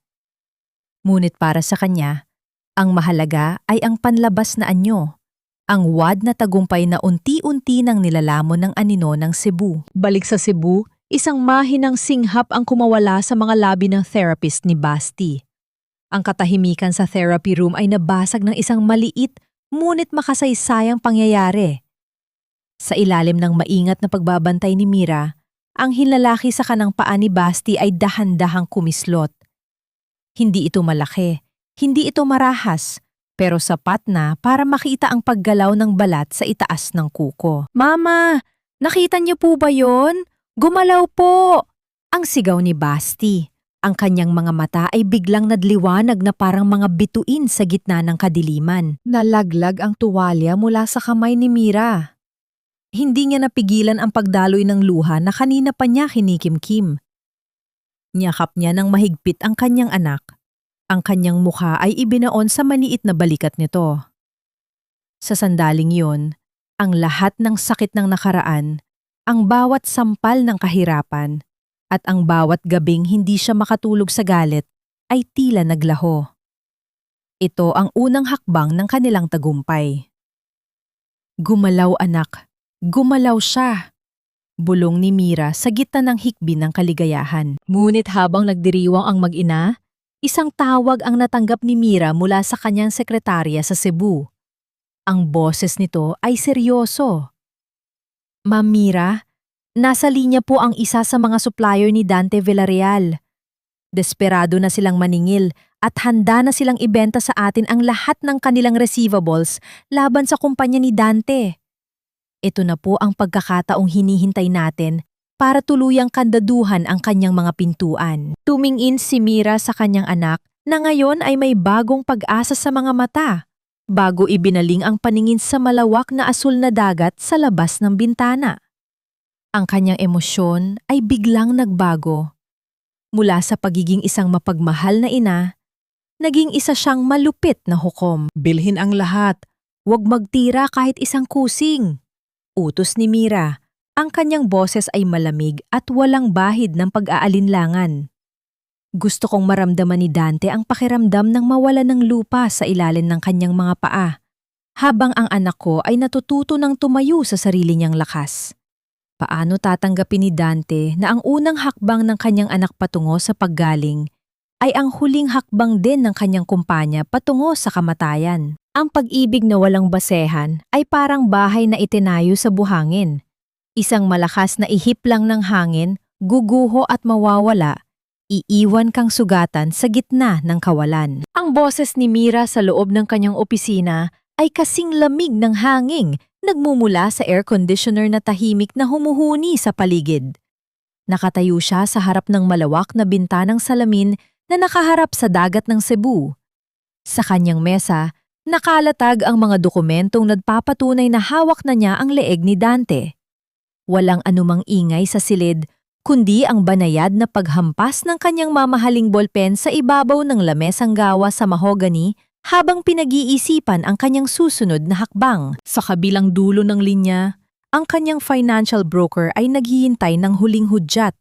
Ngunit para sa kanya, ang mahalaga ay ang panlabas na anyo. Ang wad na tagumpay na unti-unti nang nilalamon ng anino ng Cebu. Balik sa Cebu, isang mahinang singhap ang kumawala sa mga labi ng therapist ni Basti. Ang katahimikan sa therapy room ay nabasag ng isang maliit ngunit makasaysayang pangyayari. Sa ilalim ng maingat na pagbabantay ni Mira, ang hinlalaki sa kanang paa ni Basti ay dahan-dahang kumislot. Hindi ito malaki, hindi ito marahas, pero sapat na para makita ang paggalaw ng balat sa itaas ng kuko. Mama, nakita niyo po ba yon? Gumalaw po! Ang sigaw ni Basti. Ang kanyang mga mata ay biglang nadliwanag na parang mga bituin sa gitna ng kadiliman. Nalaglag ang tuwalya mula sa kamay ni Mira. Hindi niya napigilan ang pagdaloy ng luha na kanina pa niya kinikimkim. Niyakap niya ng mahigpit ang kanyang anak. Ang kanyang mukha ay ibinaon sa maliit na balikat nito. Sa sandaling yun, ang lahat ng sakit ng nakaraan, ang bawat sampal ng kahirapan, at ang bawat gabing hindi siya makatulog sa galit ay tila naglaho. Ito ang unang hakbang ng kanilang tagumpay. Gumalaw anak, gumalaw siya. Bulong ni Mira sa gitna ng hikbi ng kaligayahan. Ngunit habang nagdiriwang ang mag-ina, isang tawag ang natanggap ni Mira mula sa kanyang sekretarya sa Cebu. Ang boses nito ay seryoso. Ma'am Mira, nasa linya po ang isa sa mga supplier ni Dante Villarreal. Desperado na silang maningil at handa na silang ibenta sa atin ang lahat ng kanilang receivables laban sa kumpanya ni Dante. Ito na po ang pagkakataong hinihintay natin para tuluyang kandaduhan ang kanyang mga pintuan. Tumingin si Mira sa kanyang anak na ngayon ay may bagong pag-asa sa mga mata bago ibinaling ang paningin sa malawak na asul na dagat sa labas ng bintana. Ang kanyang emosyon ay biglang nagbago. Mula sa pagiging isang mapagmahal na ina, naging isa siyang malupit na hukom. Bilhin ang lahat, huwag magtira kahit isang kusing. Utos ni Mira, ang kanyang boses ay malamig at walang bahid ng pag-aalinlangan. Gusto kong maramdaman ni Dante ang pakiramdam ng mawala ng lupa sa ilalim ng kanyang mga paa, habang ang anak ko ay natututo ng tumayo sa sarili niyang lakas. Paano tatanggapin ni Dante na ang unang hakbang ng kanyang anak patungo sa paggaling ay ang huling hakbang din ng kanyang kumpanya patungo sa kamatayan? Ang pag-ibig na walang basehan ay parang bahay na itinayo sa buhangin. Isang malakas na ihip lang ng hangin, guguho at mawawala, iiwan kang sugatan sa gitna ng kawalan. Ang boses ni Mira sa loob ng kanyang opisina ay kasing lamig ng hangin nagmumula sa air conditioner na tahimik na humuhuni sa paligid. Nakatayo siya sa harap ng malawak na bintanang salamin na nakaharap sa dagat ng Cebu. Sa kanyang mesa, nakalatag ang mga dokumentong nagpapatunay na hawak na niya ang leeg ni Dante. Walang anumang ingay sa silid, kundi ang banayad na paghampas ng kanyang mamahaling bolpen sa ibabaw ng lamesang gawa sa mahogany habang pinag-iisipan ang kanyang susunod na hakbang. Sa kabilang dulo ng linya, ang kanyang financial broker ay naghihintay ng huling hudyat.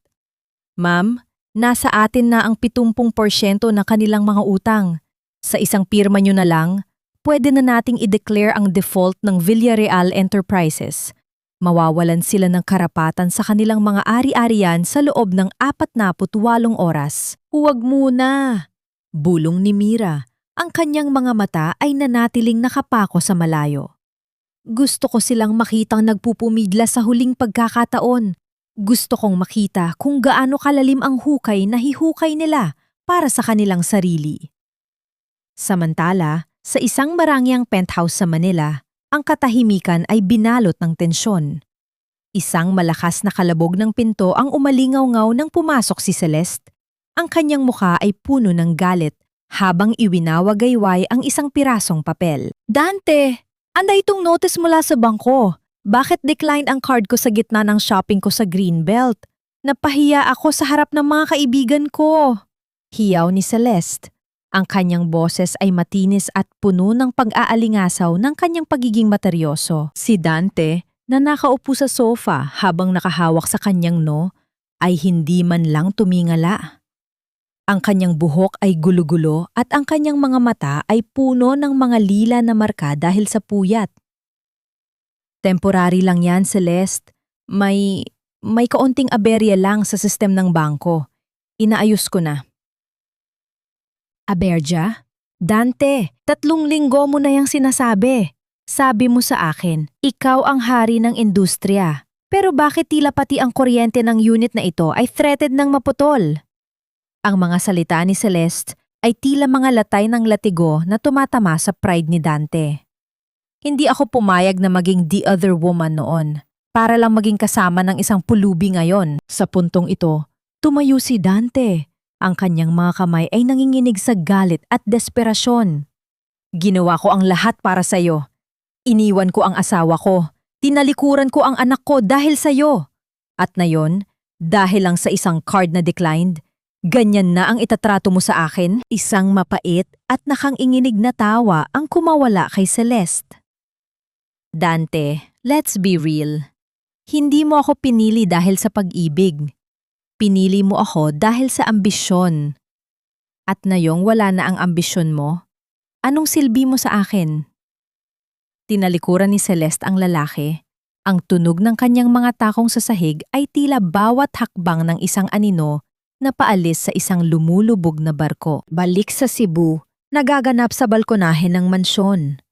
Ma'am, nasa atin na ang 70% ng kanilang mga utang. Sa isang pirma nyo na lang, pwede na nating i-declare ang default ng Villarreal Enterprises. Mawawalan sila ng karapatan sa kanilang mga ari-arian sa loob ng 48 oras. Huwag muna! Bulong ni Mira. Ang kanyang mga mata ay nanatiling nakapako sa malayo. Gusto ko silang makitang nagpupumigla sa huling pagkakataon. Gusto kong makita kung gaano kalalim ang hukay na hihukay nila para sa kanilang sarili. Samantala, sa isang marangyang penthouse sa Manila, ang katahimikan ay binalot ng tensyon. Isang malakas na kalabog ng pinto ang umalingaw-ngaw nang pumasok si Celeste. Ang kanyang mukha ay puno ng galit habang iwinawagayway ang isang pirasong papel. Dante! Anday itong notice mula sa bangko. Bakit declined ang card ko sa gitna ng shopping ko sa Greenbelt? Napahiya ako sa harap ng mga kaibigan ko. Hiyaw ni Celeste. Ang kanyang boses ay matinis at puno ng pag-aalingasaw ng kanyang pagiging materyoso. Si Dante, na nakaupo sa sofa habang nakahawak sa kanyang ay hindi man lang tumingala. Ang kanyang buhok ay gulo-gulo at ang kanyang mga mata ay puno ng mga lila na marka dahil sa puyat. Temporary lang yan, Celeste. May kaunting aberya lang sa sistem ng bangko. Inaayos ko na. Aberja? Dante, 3 linggo mo na yung sinasabi. Sabi mo sa akin, ikaw ang hari ng industriya. Pero bakit tila pati ang kuryente ng unit na ito ay threatened ng maputol? Ang mga salita ni Celeste ay tila mga latay ng latigo na tumatama sa pride ni Dante. Hindi ako pumayag na maging the other woman noon, para lang maging kasama ng isang pulubi ngayon. Sa puntong ito, tumayo si Dante. Ang kanyang mga kamay ay nanginginig sa galit at desperasyon. Ginawa ko ang lahat para sa'yo. Iniwan ko ang asawa ko. Tinalikuran ko ang anak ko dahil sa'yo. At na yon, dahil lang sa isang card na declined, Ganyan na ang itatrato mo sa akin? Isang mapait at nakanginginig na tawa ang kumawala kay Celeste. Dante, let's be real. Hindi mo ako pinili dahil sa pag-ibig. Pinili mo ako dahil sa ambisyon. At ngayong wala na ang ambisyon mo, anong silbi mo sa akin? Tinalikuran ni Celeste ang lalaki. Ang tunog ng kanyang mga takong sa sahig ay tila bawat hakbang ng isang anino na paalis sa isang lumulubog na barko. Balik sa Cebu, nagaganap sa balkonahe ng mansyon.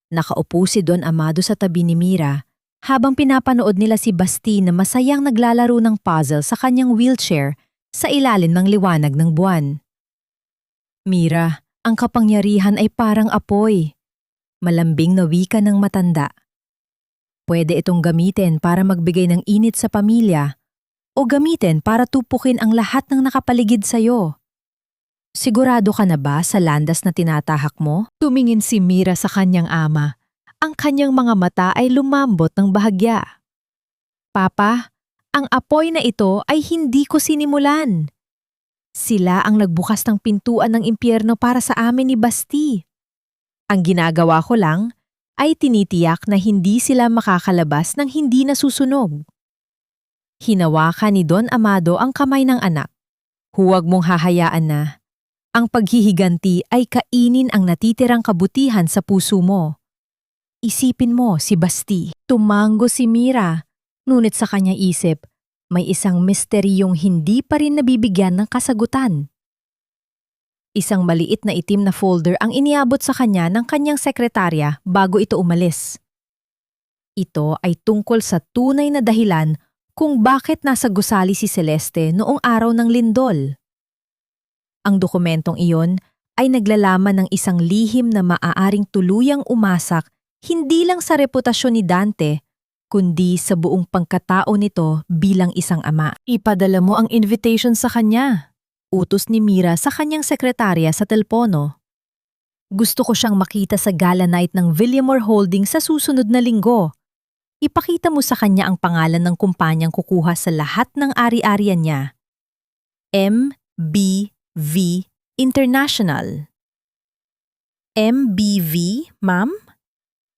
Nakaupo si Don Amado sa tabi ni Mira habang pinapanood nila si Basti na masayang naglalaro ng puzzle sa kanyang wheelchair sa ilalim ng liwanag ng buwan. Mira, ang kapangyarihan ay parang apoy. Malambing na wika ng matanda. Pwede itong gamitin para magbigay ng init sa pamilya o gamitin para tupukin ang lahat ng nakapaligid sa'yo. Sigurado ka na ba sa landas na tinatahak mo? Tumingin si Mira sa kanyang ama. Ang kanyang mga mata ay lumambot ng bahagya. Papa, ang apoy na ito ay hindi ko sinimulan. Sila ang nagbukas ng pintuan ng impyerno para sa amin ni Basti. Ang ginagawa ko lang ay tinitiyak na hindi sila makakalabas ng hindi nasusunog. Hinawakan ni Don Amado ang kamay ng anak. Huwag mong hahayaan na ang paghihiganti ay kainin ang natitirang kabutihan sa puso mo. Isipin mo si Basti. Tumango si Mira, ngunit sa kanyang isip, may isang misteryong hindi pa rin nabibigyan ng kasagutan. Isang maliit na itim na folder ang iniabot sa kanya ng kanyang sekretarya bago ito umalis. Ito ay tungkol sa tunay na dahilan kung bakit nasa gusali si Celeste noong araw ng lindol. Ang dokumentong iyon ay naglalaman ng isang lihim na maaaring tuluyang umasak hindi lang sa reputasyon ni Dante, kundi sa buong pangkatao nito bilang isang ama. Ipadala mo ang invitation sa kanya. Utos ni Mira sa kanyang sekretarya sa telpono. Gusto ko siyang makita sa gala night ng Villamor Holdings sa susunod na linggo. Ipakita mo sa kanya ang pangalan ng kumpanyang kukuha sa lahat ng ari-arian niya. MBV International. MBV, ma'am?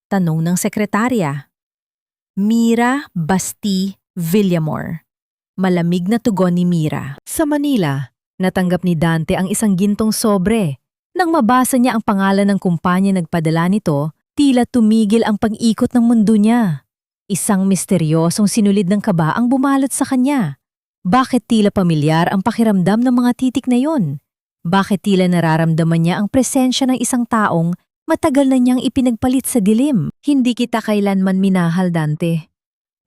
Tanong ng sekretarya. Mira Basti Villamor. Malamig na tugon ni Mira. Sa Manila, natanggap ni Dante ang isang gintong sobre. Nang mabasa niya ang pangalan ng kumpanya nagpadala nito, tila tumigil ang pag-ikot ng mundo niya. Isang misteryosong sinulid ng kaba ang bumalot sa kanya. Bakit tila pamilyar ang pakiramdam ng mga titik na yon? Bakit tila nararamdaman niya ang presensya ng isang taong matagal na niyang ipinagpalit sa dilim? Hindi kita kailanman minahal, Dante.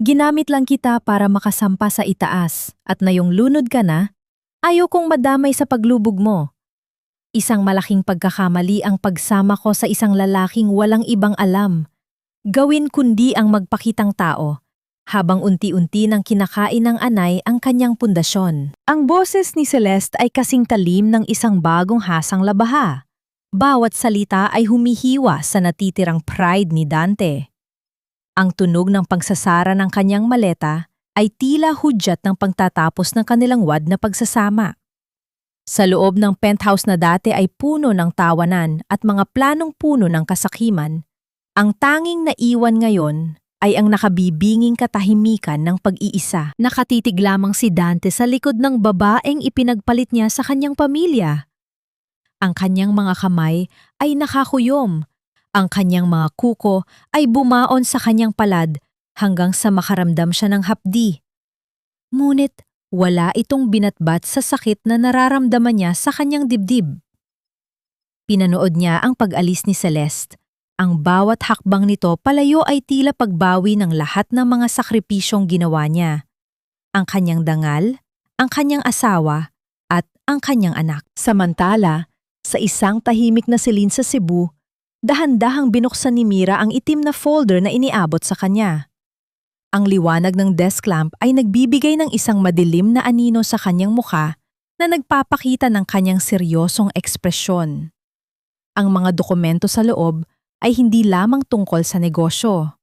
Ginamit lang kita para makasampa sa itaas at ngayong lunod ka na, ayaw kong madamay sa paglubog mo. Isang malaking pagkakamali ang pagsama ko sa isang lalaking walang ibang alam. Gawin kundi ang magpakitang tao, habang unti-unti nang kinakain ng anay ang kanyang pundasyon. Ang boses ni Celeste ay kasing talim ng isang bagong hasang labaha. Bawat salita ay humihiwa sa natitirang pride ni Dante. Ang tunog ng pagsasara ng kanyang maleta ay tila hudyat ng pagtatapos ng kanilang wad na pagsasama. Sa loob ng penthouse na dati ay puno ng tawanan at mga planong puno ng kasakiman, ang tanging naiwan ngayon ay ang nakabibinging katahimikan ng pag-iisa. Nakatitig lamang si Dante sa likod ng babaeng ipinagpalit niya sa kanyang pamilya. Ang kanyang mga kamay ay nakakuyom, ang kanyang mga kuko ay bumaon sa kanyang palad hanggang sa makaramdam siya ng hapdi. Ngunit wala itong binatbat sa sakit na nararamdaman niya sa kanyang dibdib. Pinanood niya ang pag-alis ni Celeste. Ang bawat hakbang nito palayo ay tila pagbawi ng lahat ng mga sakripisyong ginawa niya. Ang kanyang dangal, ang kanyang asawa, at ang kanyang anak. Samantala, sa isang tahimik na silid sa Cebu, dahan-dahang binuksan ni Mira ang itim na folder na iniabot sa kanya. Ang liwanag ng desk lamp ay nagbibigay ng isang madilim na anino sa kanyang mukha na nagpapakita ng kanyang seryosong ekspresyon. Ang mga dokumento sa loob ay hindi lamang tungkol sa negosyo.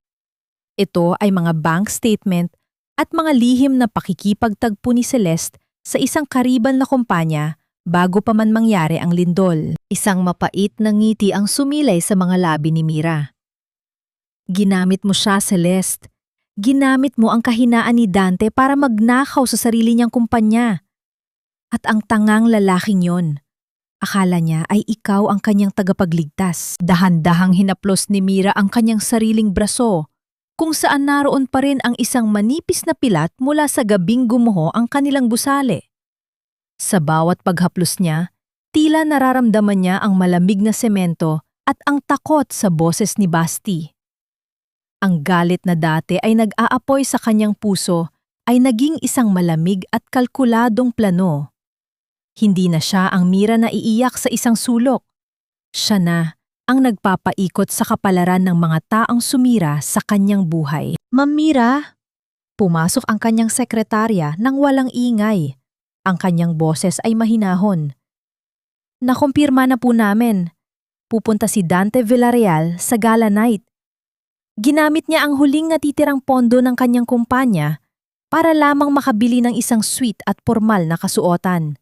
Ito ay mga bank statement at mga lihim na pakikipagtagpo ni Celeste sa isang karibal na kumpanya bago pa man mangyari ang lindol. Isang mapait na ngiti ang sumilay sa mga labi ni Mira. Ginamit mo siya, Celeste. Ginamit mo ang kahinaan ni Dante para magnakaw sa sarili niyang kumpanya. At ang tangang lalaking yon, akala niya ay ikaw ang kanyang tagapagligtas. Dahan-dahang hinaplos ni Mira ang kanyang sariling braso, kung saan naroon pa rin ang isang manipis na pilat mula sa gabing gumuho ang kanilang gusali. Sa bawat paghaplos niya, tila nararamdaman niya ang malamig na semento at ang takot sa boses ni Basti. Ang galit na dati ay nag-aapoy sa kanyang puso ay naging isang malamig at kalkuladong plano. Hindi na siya ang Mira na iiyak sa isang sulok. Siya na ang nagpapaikot sa kapalaran ng mga taong sumira sa kanyang buhay. Ma'am Mira, pumasok ang kanyang sekretarya nang walang ingay. Ang kanyang boses ay mahinahon. Nakumpirma na po namin. Pupunta si Dante Villarreal sa gala night. Ginamit niya ang huling natitirang pondo ng kanyang kumpanya para lamang makabili ng isang sweet at formal na kasuotan.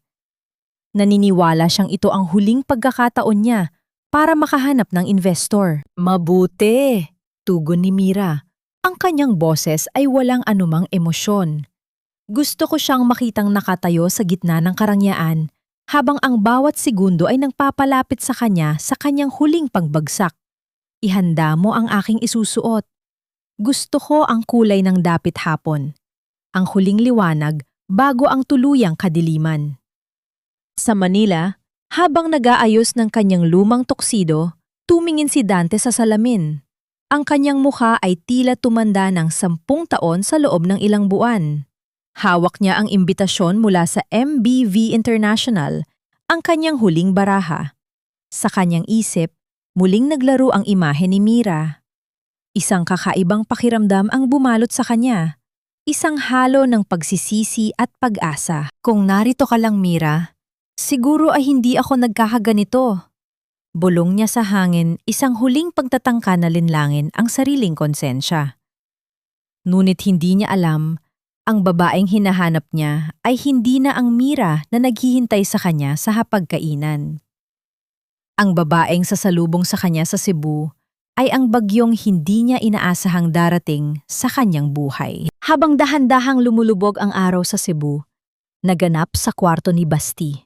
Naniniwala siyang ito ang huling pagkakataon niya para makahanap ng investor. Mabuti, tugon ni Mira. Ang kanyang boses ay walang anumang emosyon. Gusto ko siyang makitang nakatayo sa gitna ng karangyaan habang ang bawat segundo ay nagpapalapit sa kanya sa kanyang huling pagbagsak. Ihanda mo ang aking isusuot. Gusto ko ang kulay ng dapit hapon. Ang huling liwanag bago ang tuluyang kadiliman. Sa Manila, habang nag-aayos ng kanyang lumang tuksido, tumingin si Dante sa salamin. Ang kanyang mukha ay tila tumanda ng 10 taon sa loob ng ilang buwan. Hawak niya ang imbitasyon mula sa MBV International, ang kanyang huling baraha. Sa kanyang isip, muling naglaro ang imahe ni Mira. Isang kakaibang pakiramdam ang bumalot sa kanya. Isang halo ng pagsisisi at pag-asa. Kung narito ka lang, Mira, siguro ay hindi ako nagkakaganito. Bulong niya sa hangin, isang huling pagtatangka na linlangin ang sariling konsensya. Ngunit hindi niya alam, ang babaeng hinahanap niya ay hindi na ang Mira na naghihintay sa kanya sa hapagkainan. Ang babaeng sasalubong sa kanya sa Cebu ay ang bagyong hindi niya inaasahang darating sa kanyang buhay. Habang dahan-dahang lumulubog ang araw sa Cebu, naganap sa kwarto ni Basti.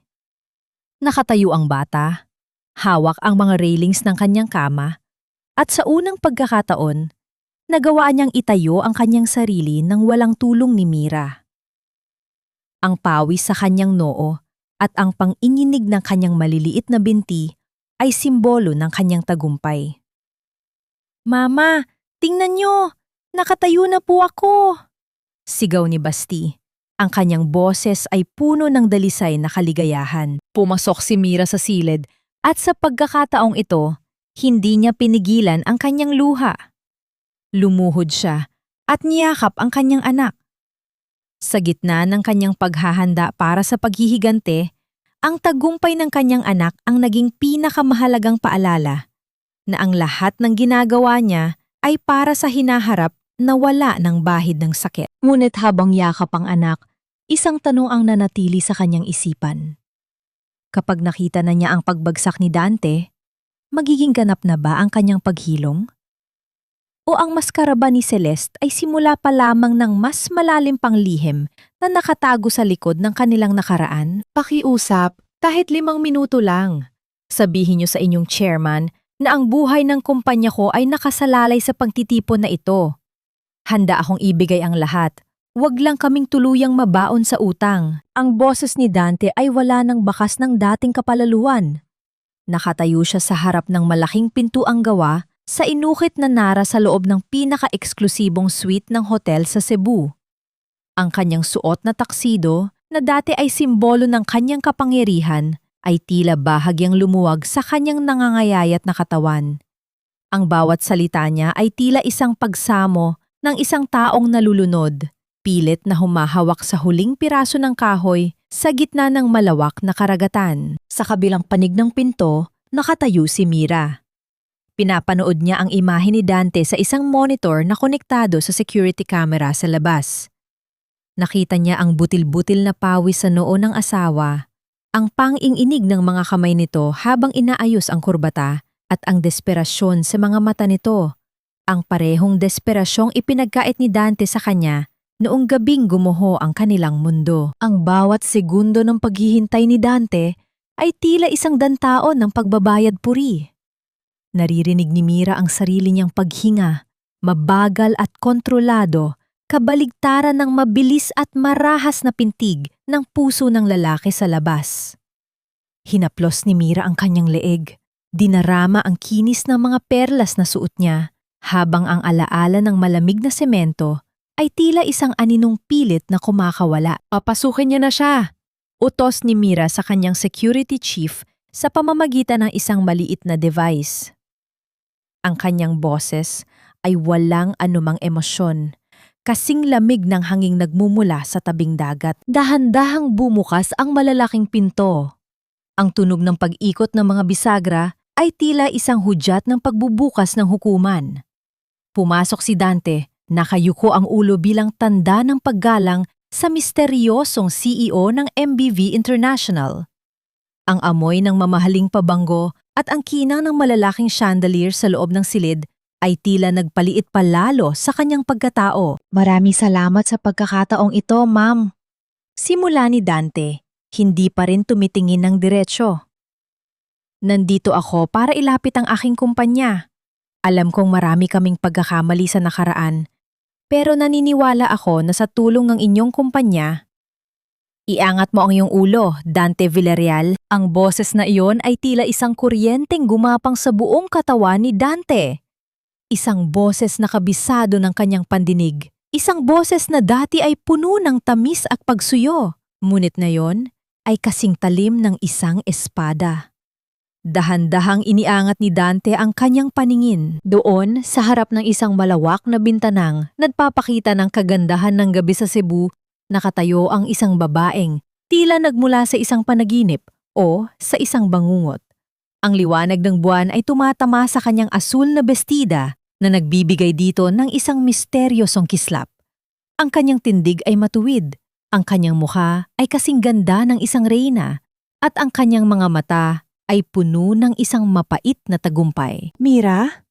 Nakatayo ang bata, hawak ang mga railings ng kanyang kama, at sa unang pagkakataon, nagawa niyang itayo ang kanyang sarili nang walang tulong ni Mira. Ang pawis sa kanyang noo at ang panginginig ng kanyang maliliit na binti ay simbolo ng kanyang tagumpay. Mama, tingnan niyo! Nakatayo na po ako! Sigaw ni Basti. Ang kanyang boses ay puno ng dalisay na kaligayahan. Pumasok si Mira sa silid at sa pagkakataong ito, hindi niya pinigilan ang kanyang luha. Lumuhod siya at niyakap ang kanyang anak. Sa gitna ng kanyang paghahanda para sa paghihigante, ang tagumpay ng kanyang anak ang naging pinakamahalagang paalala na ang lahat ng ginagawa niya ay para sa hinaharap na wala ng bahid ng sakit. Ngunit habang yakap ang anak, isang tanong ang nanatili sa kanyang isipan. Kapag nakita na niya ang pagbagsak ni Dante, magiging ganap na ba ang kanyang paghilom? O ang maskara ba ni Celeste ay simula pa lamang ng mas malalim pang lihim na nakatago sa likod ng kanilang nakaraan? Pakiusap, kahit 5 minuto lang. Sabihin niyo sa inyong chairman na ang buhay ng kumpanya ko ay nakasalalay sa pagtitipon na ito. Handa akong ibigay ang lahat. Huwag lang kaming tuluyang mabaon sa utang. Ang boses ni Dante ay wala ng bakas ng dating kapalaluan. Nakatayo siya sa harap ng malaking pintuang gawa sa inukit na nara sa loob ng pinaka-eksklusibong suite ng hotel sa Cebu. Ang kanyang suot na taksido, na dati ay simbolo ng kanyang kapangyarihan, ay tila bahagyang lumuwag sa kanyang nangangayayat na katawan. Ang bawat salita niya ay tila isang pagsamo ng isang taong nalulunod, pilit na humahawak sa huling piraso ng kahoy sa gitna ng malawak na karagatan. Sa kabilang panig ng pinto, nakatayo si Mira. Pinapanood niya ang imahe ni Dante sa isang monitor na konektado sa security camera sa labas. Nakita niya ang butil-butil na pawis sa noo ng asawa, ang pang-ing-inig ng mga kamay nito habang inaayos ang kurbata at ang desperasyon sa mga mata nito. Ang parehong desperasyong ipinagkait ni Dante sa kanya noong gabing gumuho ang kanilang mundo. Ang bawat segundo ng paghihintay ni Dante ay tila isang dantaon ng pagbabayad puri. Naririnig ni Mira ang sarili niyang paghinga, mabagal at kontrolado, kabaligtaran ng mabilis at marahas na pintig ng puso ng lalaki sa labas. Hinaplos ni Mira ang kanyang leeg, dinarama ang kinis ng mga perlas na suot niya, habang ang alaala ng malamig na semento ay tila isang aninong pilit na kumakawala. Papasukin niya na siya! Utos ni Mira sa kanyang security chief sa pamamagitan ng isang maliit na device. Ang kanyang boses ay walang anumang emosyon, kasing lamig ng hanging nagmumula sa tabing dagat. Dahan-dahang bumukas ang malalaking pinto. Ang tunog ng pag-ikot ng mga bisagra ay tila isang hudyat ng pagbubukas ng hukuman. Pumasok si Dante, nakayuko ang ulo bilang tanda ng paggalang sa misteryosong CEO ng MBV International. Ang amoy ng mamahaling pabango at ang kinang ng malalaking chandelier sa loob ng silid ay tila nagpaliit palalo sa kanyang pagkatao. Maraming salamat sa pagkakataong ito, ma'am. Simula ni Dante, hindi pa rin tumitingin ng diretsyo. Nandito ako para ilapit ang aking kumpanya. Alam kong marami kaming pagkakamali sa nakaraan, pero naniniwala ako na sa tulong ng inyong kumpanya, iangat mo ang iyong ulo, Dante Villarreal. Ang boses na iyon ay tila isang kuryenteng gumapang sa buong katawan ni Dante. Isang boses na kabisado ng kanyang pandinig. Isang boses na dati ay puno ng tamis at pagsuyo. Ngunit ngayon ay kasing talim ng isang espada. Dahan-dahang iniangat ni Dante ang kanyang paningin. Doon, sa harap ng isang malawak na bintanang, nagpapakita ng kagandahan ng gabi sa Cebu, nakatayo ang isang babaeng, tila nagmula sa isang panaginip o sa isang bangungot. Ang liwanag ng buwan ay tumatama sa kanyang asul na bestida na nagbibigay dito ng isang misteryosong kislap. Ang kanyang tindig ay matuwid, ang kanyang mukha ay kasing ganda ng isang reyna, at ang kanyang mga mata ay puno ng isang mapait na tagumpay. Mira?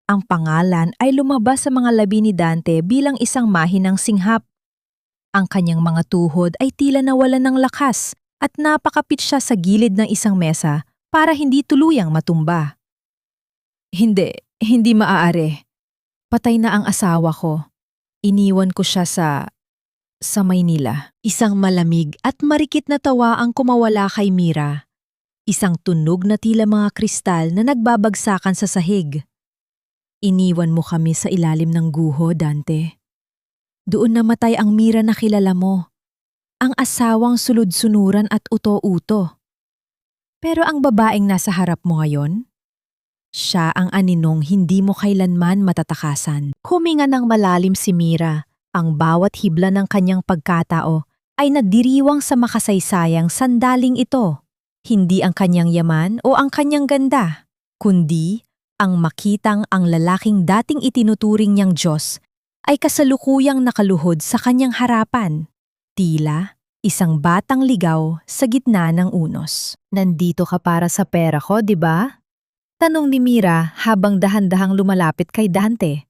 Ang pangalan ay lumabas sa mga labi ni Dante bilang isang mahinang singhap. Ang kanyang mga tuhod ay tila nawalan ng lakas at napakapit siya sa gilid ng isang mesa para hindi tuluyang matumba. Hindi maaari. Patay na ang asawa ko. Iniwan ko siya sa Maynila. Isang malamig at marikit na tawa ang kumawala kay Mira. Isang tunog na tila mga kristal na nagbabagsakan sa sahig. Iniwan mo kami sa ilalim ng guho, Dante. Doon namatay ang Mira na kilala mo. Ang asawang sulud-sunuran at uto-uto. Pero ang babaeng nasa harap mo ngayon? Siya ang aninong hindi mo kailanman matatakasan. Huminga ng malalim si Mira. Ang bawat hibla ng kanyang pagkatao ay nagdiriwang sa makasaysayang sandaling ito. Hindi ang kanyang yaman o ang kanyang ganda, kundi ang makitang ang lalaking dating itinuturing niyang Diyos ay kasalukuyang nakaluhod sa kanyang harapan. Tila isang batang ligaw sa gitna ng unos. Nandito ka para sa pera ko, di ba? Tanong ni Mira habang dahan-dahang lumalapit kay Dante.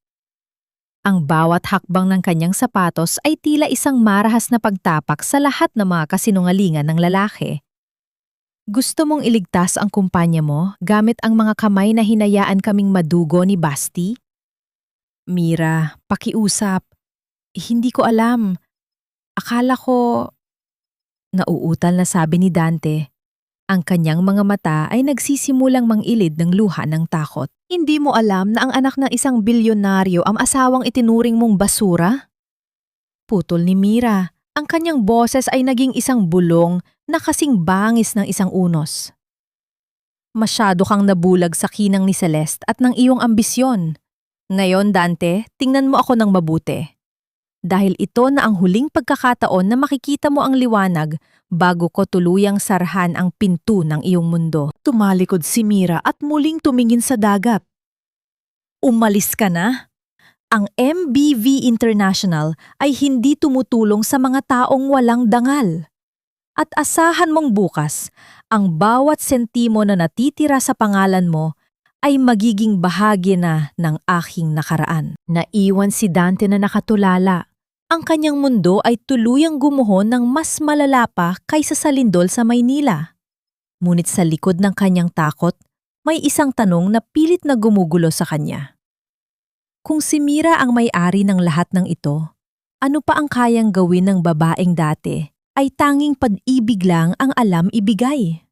Ang bawat hakbang ng kanyang sapatos ay tila isang marahas na pagtapak sa lahat ng mga kasinungalingan ng lalaki. Gusto mong iligtas ang kumpanya mo gamit ang mga kamay na hinayaan kaming madugo ni Basti? Mira, pakiusap. Hindi ko alam. Akala ko... Nauutal na sabi ni Dante. Ang kanyang mga mata ay nagsisimulang mangilid ng luha ng takot. Hindi mo alam na ang anak ng isang bilyonaryo ang asawang itinuring mong basura? Putol ni Mira. Ang kanyang boses ay naging isang bulong na kasing bangis ng isang unos. Masyado kang nabulag sa kinang ni Celeste at ng iyong ambisyon. Ngayon, Dante, tingnan mo ako ng mabuti. Dahil ito na ang huling pagkakataon na makikita mo ang liwanag bago ko tuluyang sarhan ang pinto ng iyong mundo. Tumalikod si Mira at muling tumingin sa dagat. Umalis ka na? Ang MBV International ay hindi tumutulong sa mga taong walang dangal. At asahan mong bukas, ang bawat sentimo na natitira sa pangalan mo ay magiging bahagi na ng aking nakaraan. Naiwan si Dante na nakatulala. Ang kanyang mundo ay tuluyang gumuho ng mas malala pa kaysa sa lindol sa Maynila. Ngunit sa likod ng kanyang takot, may isang tanong na pilit na gumugulo sa kanya. Kung si Mira ang may-ari ng lahat ng ito, ano pa ang kayang gawin ng babaeng dati ay tanging pag-ibig lang ang alam ibigay?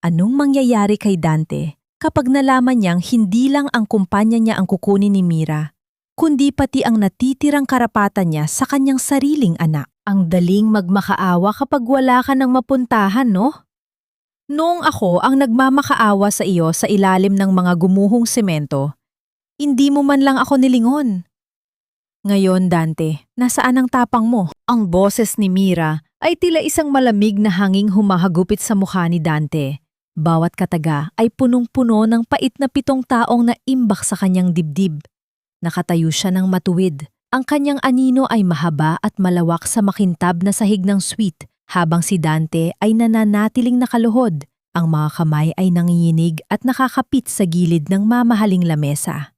Anong mangyayari kay Dante kapag nalaman niyang hindi lang ang kumpanya niya ang kukunin ni Mira, kundi pati ang natitirang karapatan niya sa kanyang sariling anak? Ang daling magmakaawa kapag wala ka ng mapuntahan, no? Noong ako ang nagmamakaawa sa iyo sa ilalim ng mga gumuhong semento, hindi mo man lang ako nilingon. Ngayon, Dante, nasaan ang tapang mo? Ang boses ni Mira ay tila isang malamig na hanging humahagupit sa mukha ni Dante. Bawat kataga ay punong-puno ng pait na 7 taong naimbak sa kanyang dibdib. Nakatayo siya ng matuwid. Ang kanyang anino ay mahaba at malawak sa makintab na sahig ng suite, habang si Dante ay nananatiling nakaluhod. Ang mga kamay ay nanginginig at nakakapit sa gilid ng mamahaling lamesa.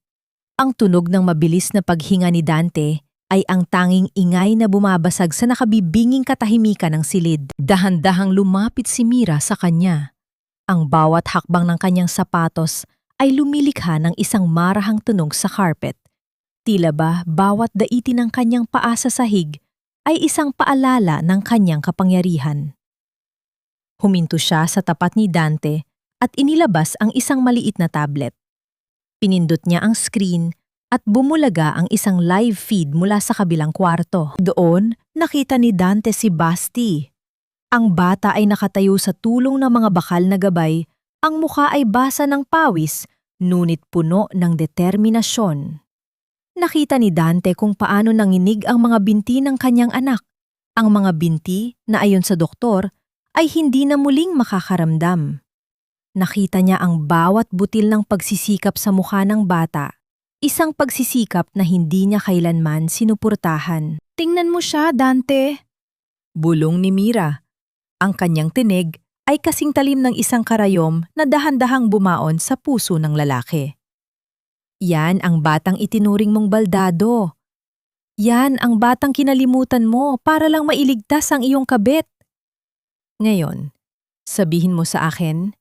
Ang tunog ng mabilis na paghinga ni Dante ay ang tanging ingay na bumabasag sa nakabibinging katahimikan ng silid. Dahan-dahang lumapit si Mira sa kanya. Ang bawat hakbang ng kanyang sapatos ay lumilikha ng isang marahang tunog sa carpet. Tila ba bawat daitin ng kanyang paa sa sahig ay isang paalala ng kanyang kapangyarihan. Huminto siya sa tapat ni Dante at inilabas ang isang maliit na tablet. Pinindot niya ang screen at bumulaga ang isang live feed mula sa kabilang kwarto. Doon, nakita ni Dante si Basti. Ang bata ay nakatayo sa tulong ng mga bakal na gabay, ang mukha ay basa ng pawis, ngunit puno ng determinasyon. Nakita ni Dante kung paano nanginig ang mga binti ng kanyang anak. Ang mga binti na ayon sa doktor ay hindi na muling makakaramdam. Nakita niya ang bawat butil ng pagsisikap sa mukha ng bata, isang pagsisikap na hindi niya kailanman sinuportahan. Tingnan mo siya, Dante. Bulong ni Mira. Ang kanyang tinig ay kasing talim ng isang karayom na dahan-dahang bumaon sa puso ng lalaki. Yan ang batang itinuring mong baldado. Yan ang batang kinalimutan mo para lang mailigtas ang iyong kabit. Ngayon, sabihin mo sa akin,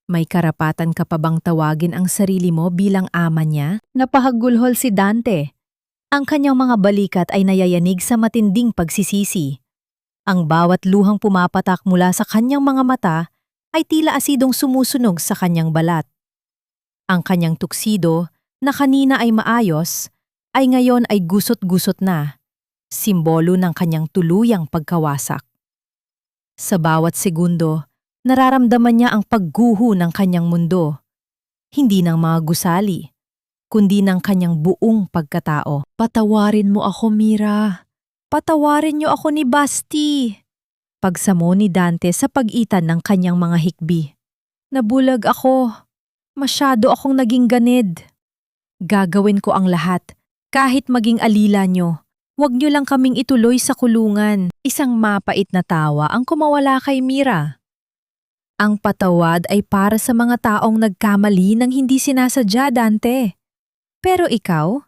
may karapatan ka pa bang tawagin ang sarili mo bilang ama niya? Napahagulhol si Dante. Ang kanyang mga balikat ay nayayanig sa matinding pagsisisi. Ang bawat luhang pumapatak mula sa kanyang mga mata ay tila asidong sumusunog sa kanyang balat. Ang kanyang tuksido, na kanina ay maayos, ay ngayon ay gusot-gusot na, simbolo ng kanyang tuluyang pagkawasak. Sa bawat segundo, nararamdaman niya ang pagguho ng kanyang mundo, hindi ng mga gusali, kundi ng kanyang buong pagkatao. Patawarin mo ako, Mira. Patawarin niyo ako ni Basti. Pagsamo ni Dante sa pagitan ng kanyang mga hikbi. Nabulag ako. Masyado akong naging ganid. Gagawin ko ang lahat, kahit maging alila niyo. Huwag niyo lang kaming ituloy sa kulungan. Isang mapait na tawa ang kumawala kay Mira. Ang patawad ay para sa mga taong nagkamali ng hindi sinasadya, Dante. Pero ikaw,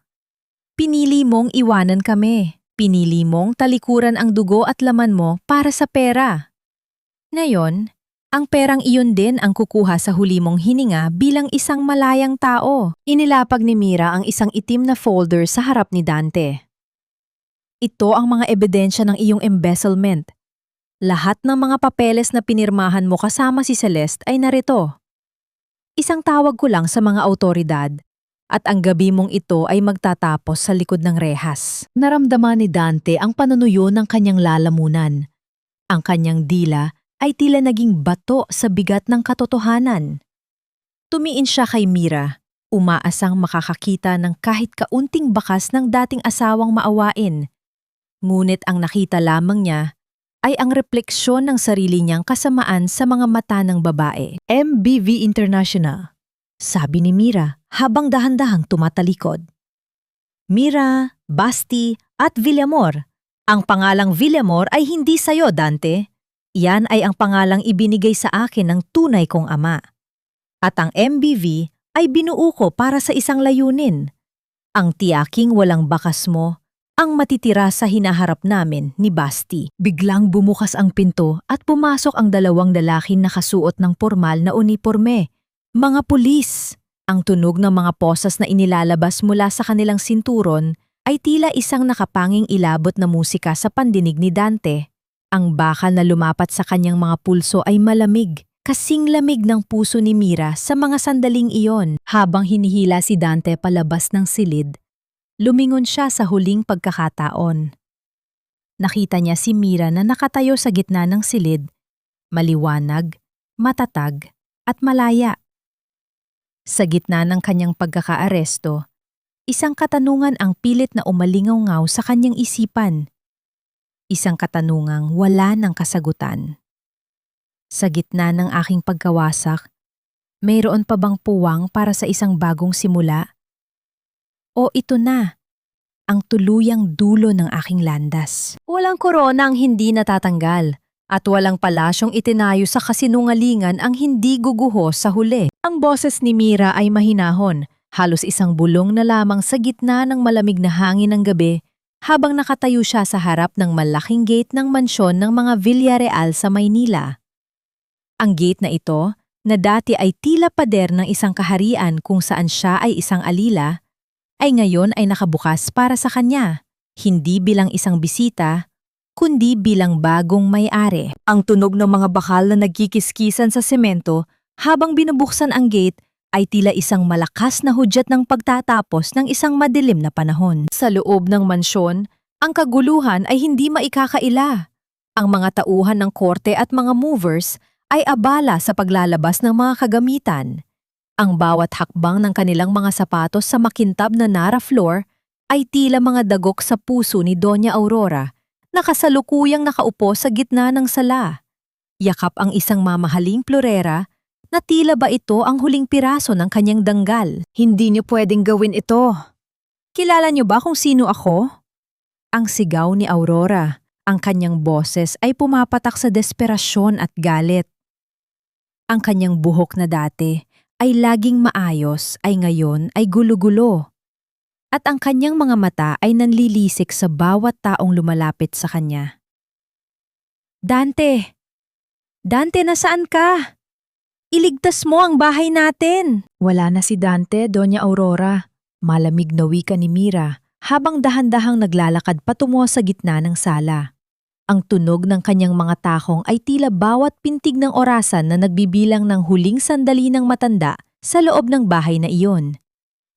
pinili mong iwanan kami. Pinili mong talikuran ang dugo at laman mo para sa pera. Ngayon, ang perang iyon din ang kukuha sa huli mong hininga bilang isang malayang tao. Inilapag ni Mira ang isang itim na folder sa harap ni Dante. Ito ang mga ebidensya ng iyong embezzlement. Lahat ng mga papeles na pinirmahan mo kasama si Celeste ay narito. Isang tawag ko lang sa mga awtoridad at ang gabi mong ito ay magtatapos sa likod ng rehas. Naramdaman ni Dante ang panunuyo ng kanyang lalamunan. Ang kanyang dila ay tila naging bato sa bigat ng katotohanan. Tumiin siya kay Mira, umaasang makakakita ng kahit kaunting bakas ng dating asawang maawain. Ngunit ang nakita lamang niya ay ang refleksyon ng sarili niyang kasamaan sa mga mata ng babae. MBV International, sabi ni Mira habang dahan-dahang tumatalikod. Mira, Basti, at Villamor. Ang pangalang Villamor ay hindi sayo, Dante. Yan ay ang pangalang ibinigay sa akin ng tunay kong ama. At ang MBV ay binuo ko para sa isang layunin. Ang tiyaking walang bakas mo, ang matitira sa hinaharap namin ni Basti. Biglang bumukas ang pinto at pumasok ang dalawang lalaking nakasuot ng pormal na uniporme. Mga pulis! Ang tunog ng mga posas na inilalabas mula sa kanilang sinturon ay tila isang nakapanging ilabot na musika sa pandinig ni Dante. Ang bakal na lumapat sa kanyang mga pulso ay malamig, kasing lamig ng puso ni Mira sa mga sandaling iyon. Habang hinihila si Dante palabas ng silid, lumingon siya sa huling pagkakataon. Nakita niya si Mira na nakatayo sa gitna ng silid, maliwanag, matatag, at malaya. Sa gitna ng kanyang pagkakaaresto, isang katanungan ang pilit na umalingaw-ngaw sa kanyang isipan. Isang katanungang wala ng kasagutan. Sa gitna ng aking pagkawasak, mayroon pa bang puwang para sa isang bagong simula? O ito na, ang tuluyang dulo ng aking landas. Walang korona ang hindi natatanggal. At walang palasyong itinayo sa kasinungalingan ang hindi guguho sa huli. Ang boses ni Mira ay mahinahon, halos isang bulong na lamang sa gitna ng malamig na hangin ng gabi habang nakatayo siya sa harap ng malaking gate ng mansyon ng mga Villareal sa Maynila. Ang gate na ito, na dati ay tila pader ng isang kaharian kung saan siya ay isang alila, ay ngayon ay nakabukas para sa kanya, hindi bilang isang bisita, kundi bilang bagong may-ari. Ang tunog ng mga bakal na nagkikiskisan sa semento habang binubuksan ang gate ay tila isang malakas na hudyat ng pagtatapos ng isang madilim na panahon. Sa loob ng mansyon, ang kaguluhan ay hindi maikakaila. Ang mga tauhan ng korte at mga movers ay abala sa paglalabas ng mga kagamitan. Ang bawat hakbang ng kanilang mga sapatos sa makintab na Nara floor ay tila mga dagok sa puso ni Doña Aurora, na kasalukuyang nakaupo sa gitna ng sala. Yakap ang isang mamahaling plorera na tila ba ito ang huling piraso ng kanyang danggal. Hindi niyo pwedeng gawin ito. Kilala niyo ba kung sino ako? Ang sigaw ni Aurora, ang kanyang boses ay pumapatak sa desperasyon at galit. Ang kanyang buhok na dati ay laging maayos ay ngayon ay gulo-gulo. At ang kanyang mga mata ay nanlilisik sa bawat taong lumalapit sa kanya. Dante! Dante, nasaan ka? Iligtas mo ang bahay natin! Wala na si Dante, Doña Aurora. Malamig na wika ni Mira habang dahan-dahang naglalakad patungo sa gitna ng sala. Ang tunog ng kanyang mga takong ay tila bawat pintig ng orasan na nagbibilang ng huling sandali ng matanda sa loob ng bahay na iyon.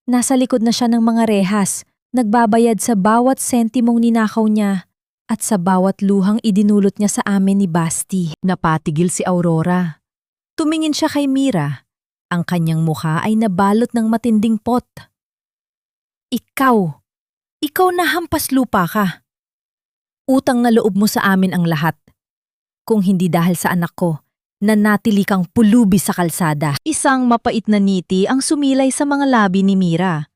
Nasa likod na siya ng mga rehas, nagbabayad sa bawat sentimong ninakaw niya at sa bawat luhang idinulot niya sa amin ni Basti. Napatigil si Aurora. Tumingin siya kay Mira. Ang kanyang mukha ay nabalot ng matinding pot. Ikaw na hampas lupa ka. Utang na loob mo sa amin ang lahat. Kung hindi dahil sa anak ko, nanatili kang pulubi sa kalsada. Isang mapait na ngiti ang sumilay sa mga labi ni Mira.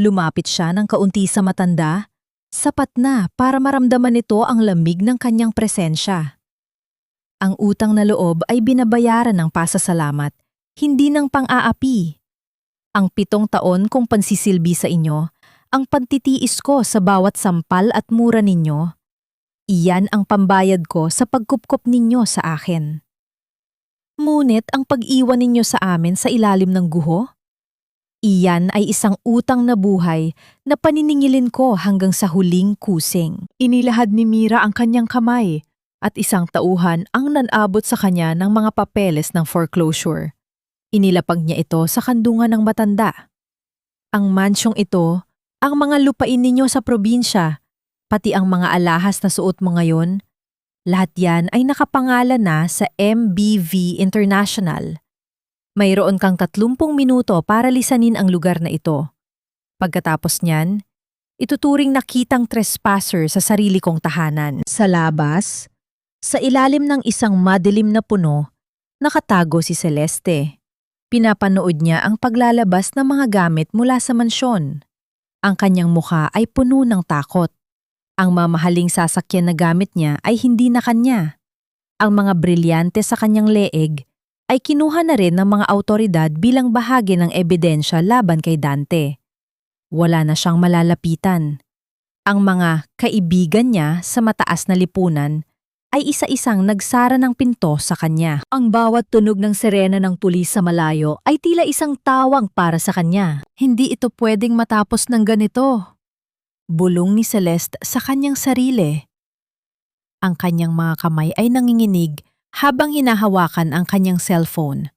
Lumapit siya ng kaunti sa matanda, sapat na para maramdaman nito ang lamig ng kanyang presensya. Ang utang na loob ay binabayaran ng pasasalamat, hindi ng pang-aapi. Ang 7 taon kong pansisilbi sa inyo, ang pagtitiis ko sa bawat sampal at mura ninyo, iyan ang pambayad ko sa pagkupkop ninyo sa akin. Ngunit ang pag-iwan ninyo sa amin sa ilalim ng guho? Iyan ay isang utang na buhay na paniningilin ko hanggang sa huling kusing. Inilahad ni Mira ang kanyang kamay at isang tauhan ang nanabot sa kanya ng mga papeles ng foreclosure. Inilapag niya ito sa kandungan ng matanda. Ang mansyong ito, ang mga lupain ninyo sa probinsya, pati ang mga alahas na suot mo ngayon, lahat yan ay nakapangalan na sa MBV International. Mayroon kang 30 minuto para lisanin ang lugar na ito. Pagkatapos niyan, ituturing na kitang trespasser sa sarili kong tahanan. Sa labas, sa ilalim ng isang madilim na puno, nakatago si Celeste. Pinapanood niya ang paglalabas ng mga gamit mula sa mansyon. Ang kanyang mukha ay puno ng takot. Ang mamahaling sasakyan na gamit niya ay hindi na kanya. Ang mga brilyante sa kanyang leeg ay kinuha na rin ng mga awtoridad bilang bahagi ng ebidensya laban kay Dante. Wala na siyang malalapitan. Ang mga kaibigan niya sa mataas na lipunan ay isa-isang nagsara ng pinto sa kanya. Ang bawat tunog ng sirena ng pulis sa malayo ay tila isang tawag para sa kanya. Hindi ito pwedeng matapos ng ganito. Bulong ni Celeste sa kanyang sarili. Ang kanyang mga kamay ay nanginginig habang hinahawakan ang kanyang cellphone.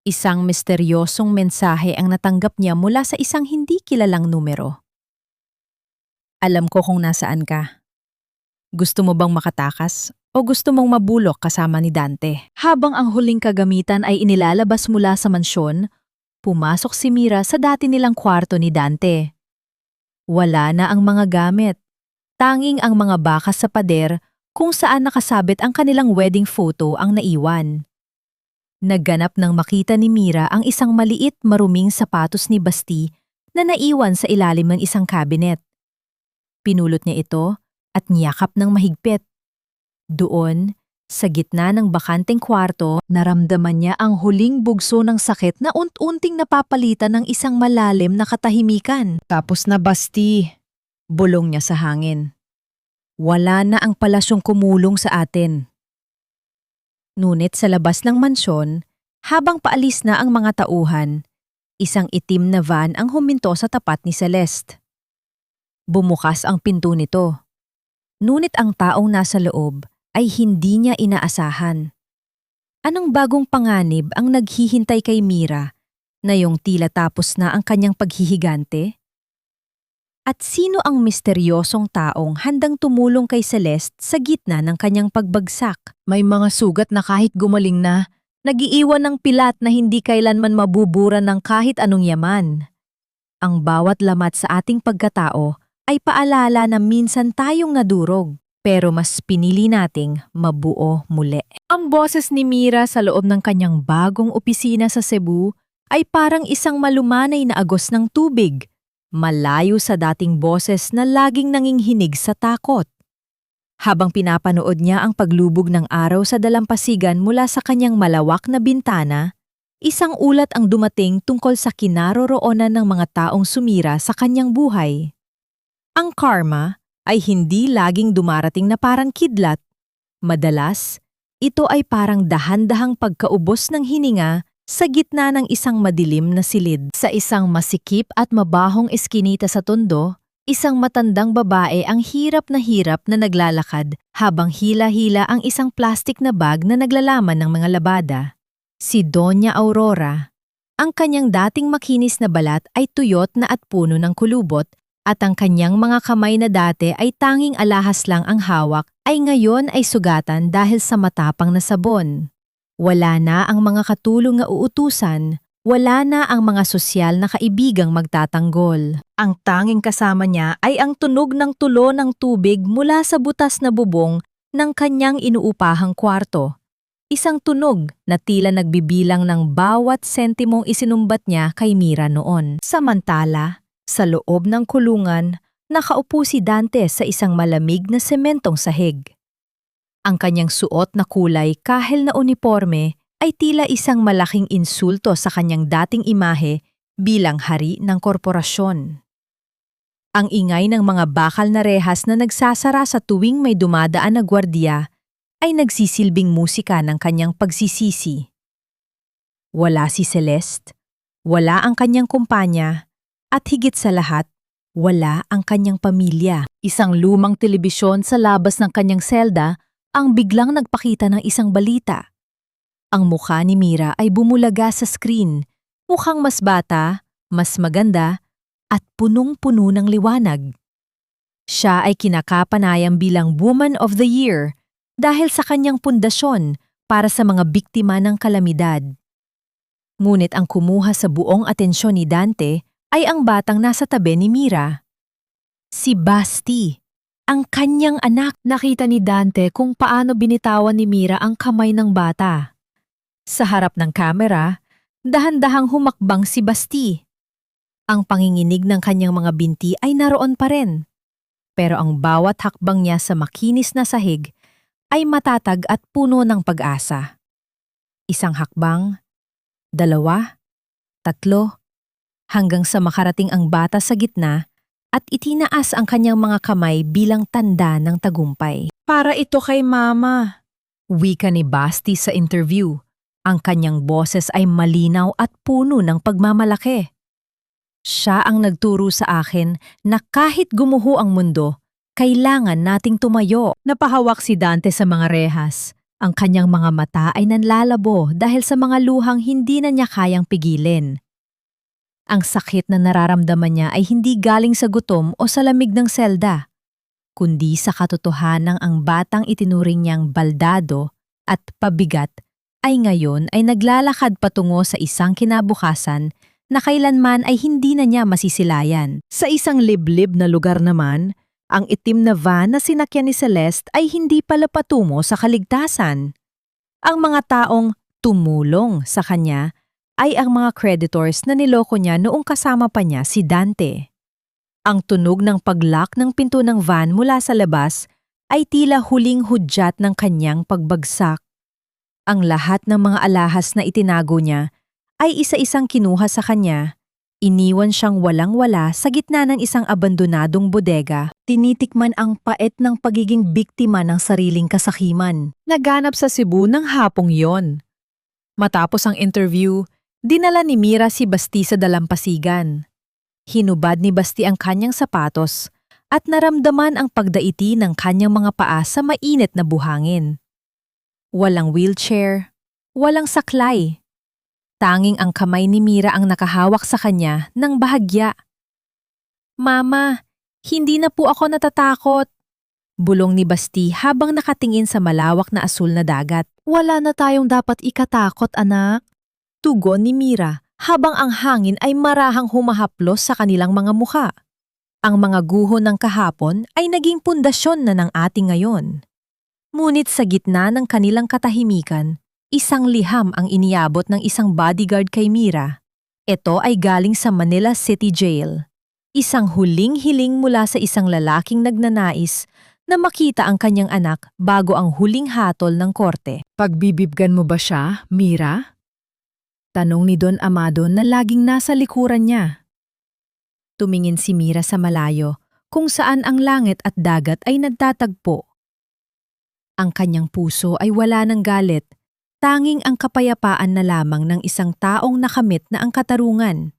Isang misteryosong mensahe ang natanggap niya mula sa isang hindi kilalang numero. Alam ko kung nasaan ka. Gusto mo bang makatakas o gusto mong mabulok kasama ni Dante? Habang ang huling kagamitan ay inilalabas mula sa mansyon, pumasok si Mira sa dati nilang kwarto ni Dante. Wala na ang mga gamit. Tanging ang mga bakas sa pader kung saan nakasabit ang kanilang wedding photo ang naiwan. Nagganap ng makita ni Mira ang isang maliit maruming sapatos ni Basti na naiwan sa ilalim ng isang cabinet. Pinulot niya ito at niyakap ng mahigpit. Doon, sa gitna ng bakanteng kwarto, naramdaman niya ang huling bugso ng sakit na unti-unting napapalitan ng isang malalim na katahimikan. Tapos na Basti, bulong niya sa hangin. Wala na ang palasyong kumulong sa atin. Ngunit sa labas ng mansyon, habang paalis na ang mga tauhan, isang itim na van ang huminto sa tapat ni Celeste. Bumukas ang pinto nito. Ngunit ang taong nasa loob ay hindi niya inaasahan. Anong bagong panganib ang naghihintay kay Mira na yung tila tapos na ang kanyang paghihigante? At sino ang misteryosong taong handang tumulong kay Celeste sa gitna ng kanyang pagbagsak? May mga sugat na kahit gumaling na, nag-iiwan ng pilat na hindi kailanman mabubura ng kahit anong yaman. Ang bawat lamat sa ating pagkatao ay paalala na minsan tayong nadurog, pero mas pinili nating mabuo muli. Ang boses ni Mira sa loob ng kanyang bagong opisina sa Cebu ay parang isang malumanay na agos ng tubig, malayo sa dating boses na laging nanginghinig sa takot. Habang pinapanood niya ang paglubog ng araw sa dalampasigan mula sa kanyang malawak na bintana, isang ulat ang dumating tungkol sa kinaroroonan ng mga taong sumira sa kanyang buhay. Ang karma ay hindi laging dumarating na parang kidlat. Madalas, ito ay parang dahan-dahang pagkaubos ng hininga sa gitna ng isang madilim na silid. Sa isang masikip at mabahong eskinita sa tondo, isang matandang babae ang hirap na naglalakad habang hila-hila ang isang plastik na bag na naglalaman ng mga labada. Si Doña Aurora. Ang kanyang dating makinis na balat ay tuyot na at puno ng kulubot, at ang kanyang mga kamay na dati ay tanging alahas lang ang hawak ay ngayon ay sugatan dahil sa matapang na sabon. Wala na ang mga katulong na uutusan, wala na ang mga sosyal na kaibigang magtatanggol. Ang tanging kasama niya ay ang tunog ng tulo ng tubig mula sa butas na bubong ng kanyang inuupahang kwarto. Isang tunog na tila nagbibilang ng bawat sentimong isinumbat niya kay Mira noon. Samantala, sa loob ng kulungan, nakaupo si Dante sa isang malamig na sementong sahig. Ang kanyang suot na kulay kahel na uniforme ay tila isang malaking insulto sa kanyang dating imahe bilang hari ng korporasyon. Ang ingay ng mga bakal na rehas na nagsasara sa tuwing may dumadaan na gwardiya ay nagsisilbing musika ng kanyang pagsisisi. Wala si Celeste, wala ang kanyang kumpanya, at higit sa lahat, wala ang kanyang pamilya. Isang lumang telebisyon sa labas ng kanyang selda ang biglang nagpakita ng isang balita. Ang mukha ni Mira ay bumulaga sa screen, mukhang mas bata, mas maganda, at punong-puno ng liwanag. Siya ay kinakapanayam bilang Woman of the Year dahil sa kanyang pundasyon para sa mga biktima ng kalamidad. Ngunit ang kumuha sa buong atensyon ni Dante ay ang batang nasa tabi ni Mira. Si Basti, ang kanyang anak. Nakita ni Dante kung paano binitawan ni Mira ang kamay ng bata. Sa harap ng kamera, dahan-dahang humakbang si Basti. Ang panginginig ng kanyang mga binti ay naroon pa rin. Pero ang bawat hakbang niya sa makinis na sahig ay matatag at puno ng pag-asa. Isang hakbang, dalawa, tatlo, hanggang sa makarating ang bata sa gitna at itinaas ang kanyang mga kamay bilang tanda ng tagumpay. Para ito kay Mama. Wika ni Basti sa interview. Ang kanyang boses ay malinaw at puno ng pagmamalaki. Siya ang nagturo sa akin na kahit gumuho ang mundo, kailangan nating tumayo. Napahawak si Dante sa mga rehas. Ang kanyang mga mata ay nanlalabo dahil sa mga luhang hindi na niya kayang pigilin. Ang sakit na nararamdaman niya ay hindi galing sa gutom o sa lamig ng selda, kundi sa katotohanang ang batang itinuring niyang baldado at pabigat ay ngayon ay naglalakad patungo sa isang kinabukasan na kailanman ay hindi na niya masisilayan. Sa isang liblib na lugar naman, ang itim na van na sinakyan ni Celeste ay hindi pala patungo sa kaligtasan. Ang mga taong tumulong sa kanya ay ang mga creditors na niloko niya noong kasama pa niya si Dante. Ang tunog ng pag-lock ng pinto ng van mula sa labas ay tila huling hudyat ng kanyang pagbagsak. Ang lahat ng mga alahas na itinago niya ay isa-isang kinuha sa kanya. Iniwan siyang walang-wala sa gitna ng isang abandonadong bodega. Tinitikman ang pait ng pagiging biktima ng sariling kasakiman. Naganap sa Cebu ng hapong yon. Matapos ang interview, dinala ni Mira si Basti sa dalampasigan. Hinubad ni Basti ang kanyang sapatos at naramdaman ang pagdaiti ng kanyang mga paa sa mainit na buhangin. Walang wheelchair, walang saklay. Tanging ang kamay ni Mira ang nakahawak sa kanya ng bahagya. "Mama, hindi na po ako natatakot," bulong ni Basti habang nakatingin sa malawak na asul na dagat. "Wala na tayong dapat ikatakot, anak," tugon ni Mira habang ang hangin ay marahang humahaplos sa kanilang mga mukha. Ang mga guho ng kahapon ay naging pundasyon na ng ating ngayon. Ngunit sa gitna ng kanilang katahimikan, isang liham ang iniabot ng isang bodyguard kay Mira. Ito ay galing sa Manila City Jail. Isang huling hiling mula sa isang lalaking nagnanais na makita ang kanyang anak bago ang huling hatol ng korte. Pagbibibgan mo ba siya, Mira? Tanong ni Don Amado na laging nasa likuran niya. Tumingin si Mira sa malayo kung saan ang langit at dagat ay nagtatagpo. Ang kanyang puso ay wala ng galit, tanging ang kapayapaan na lamang ng isang taong nakamit na ang katarungan.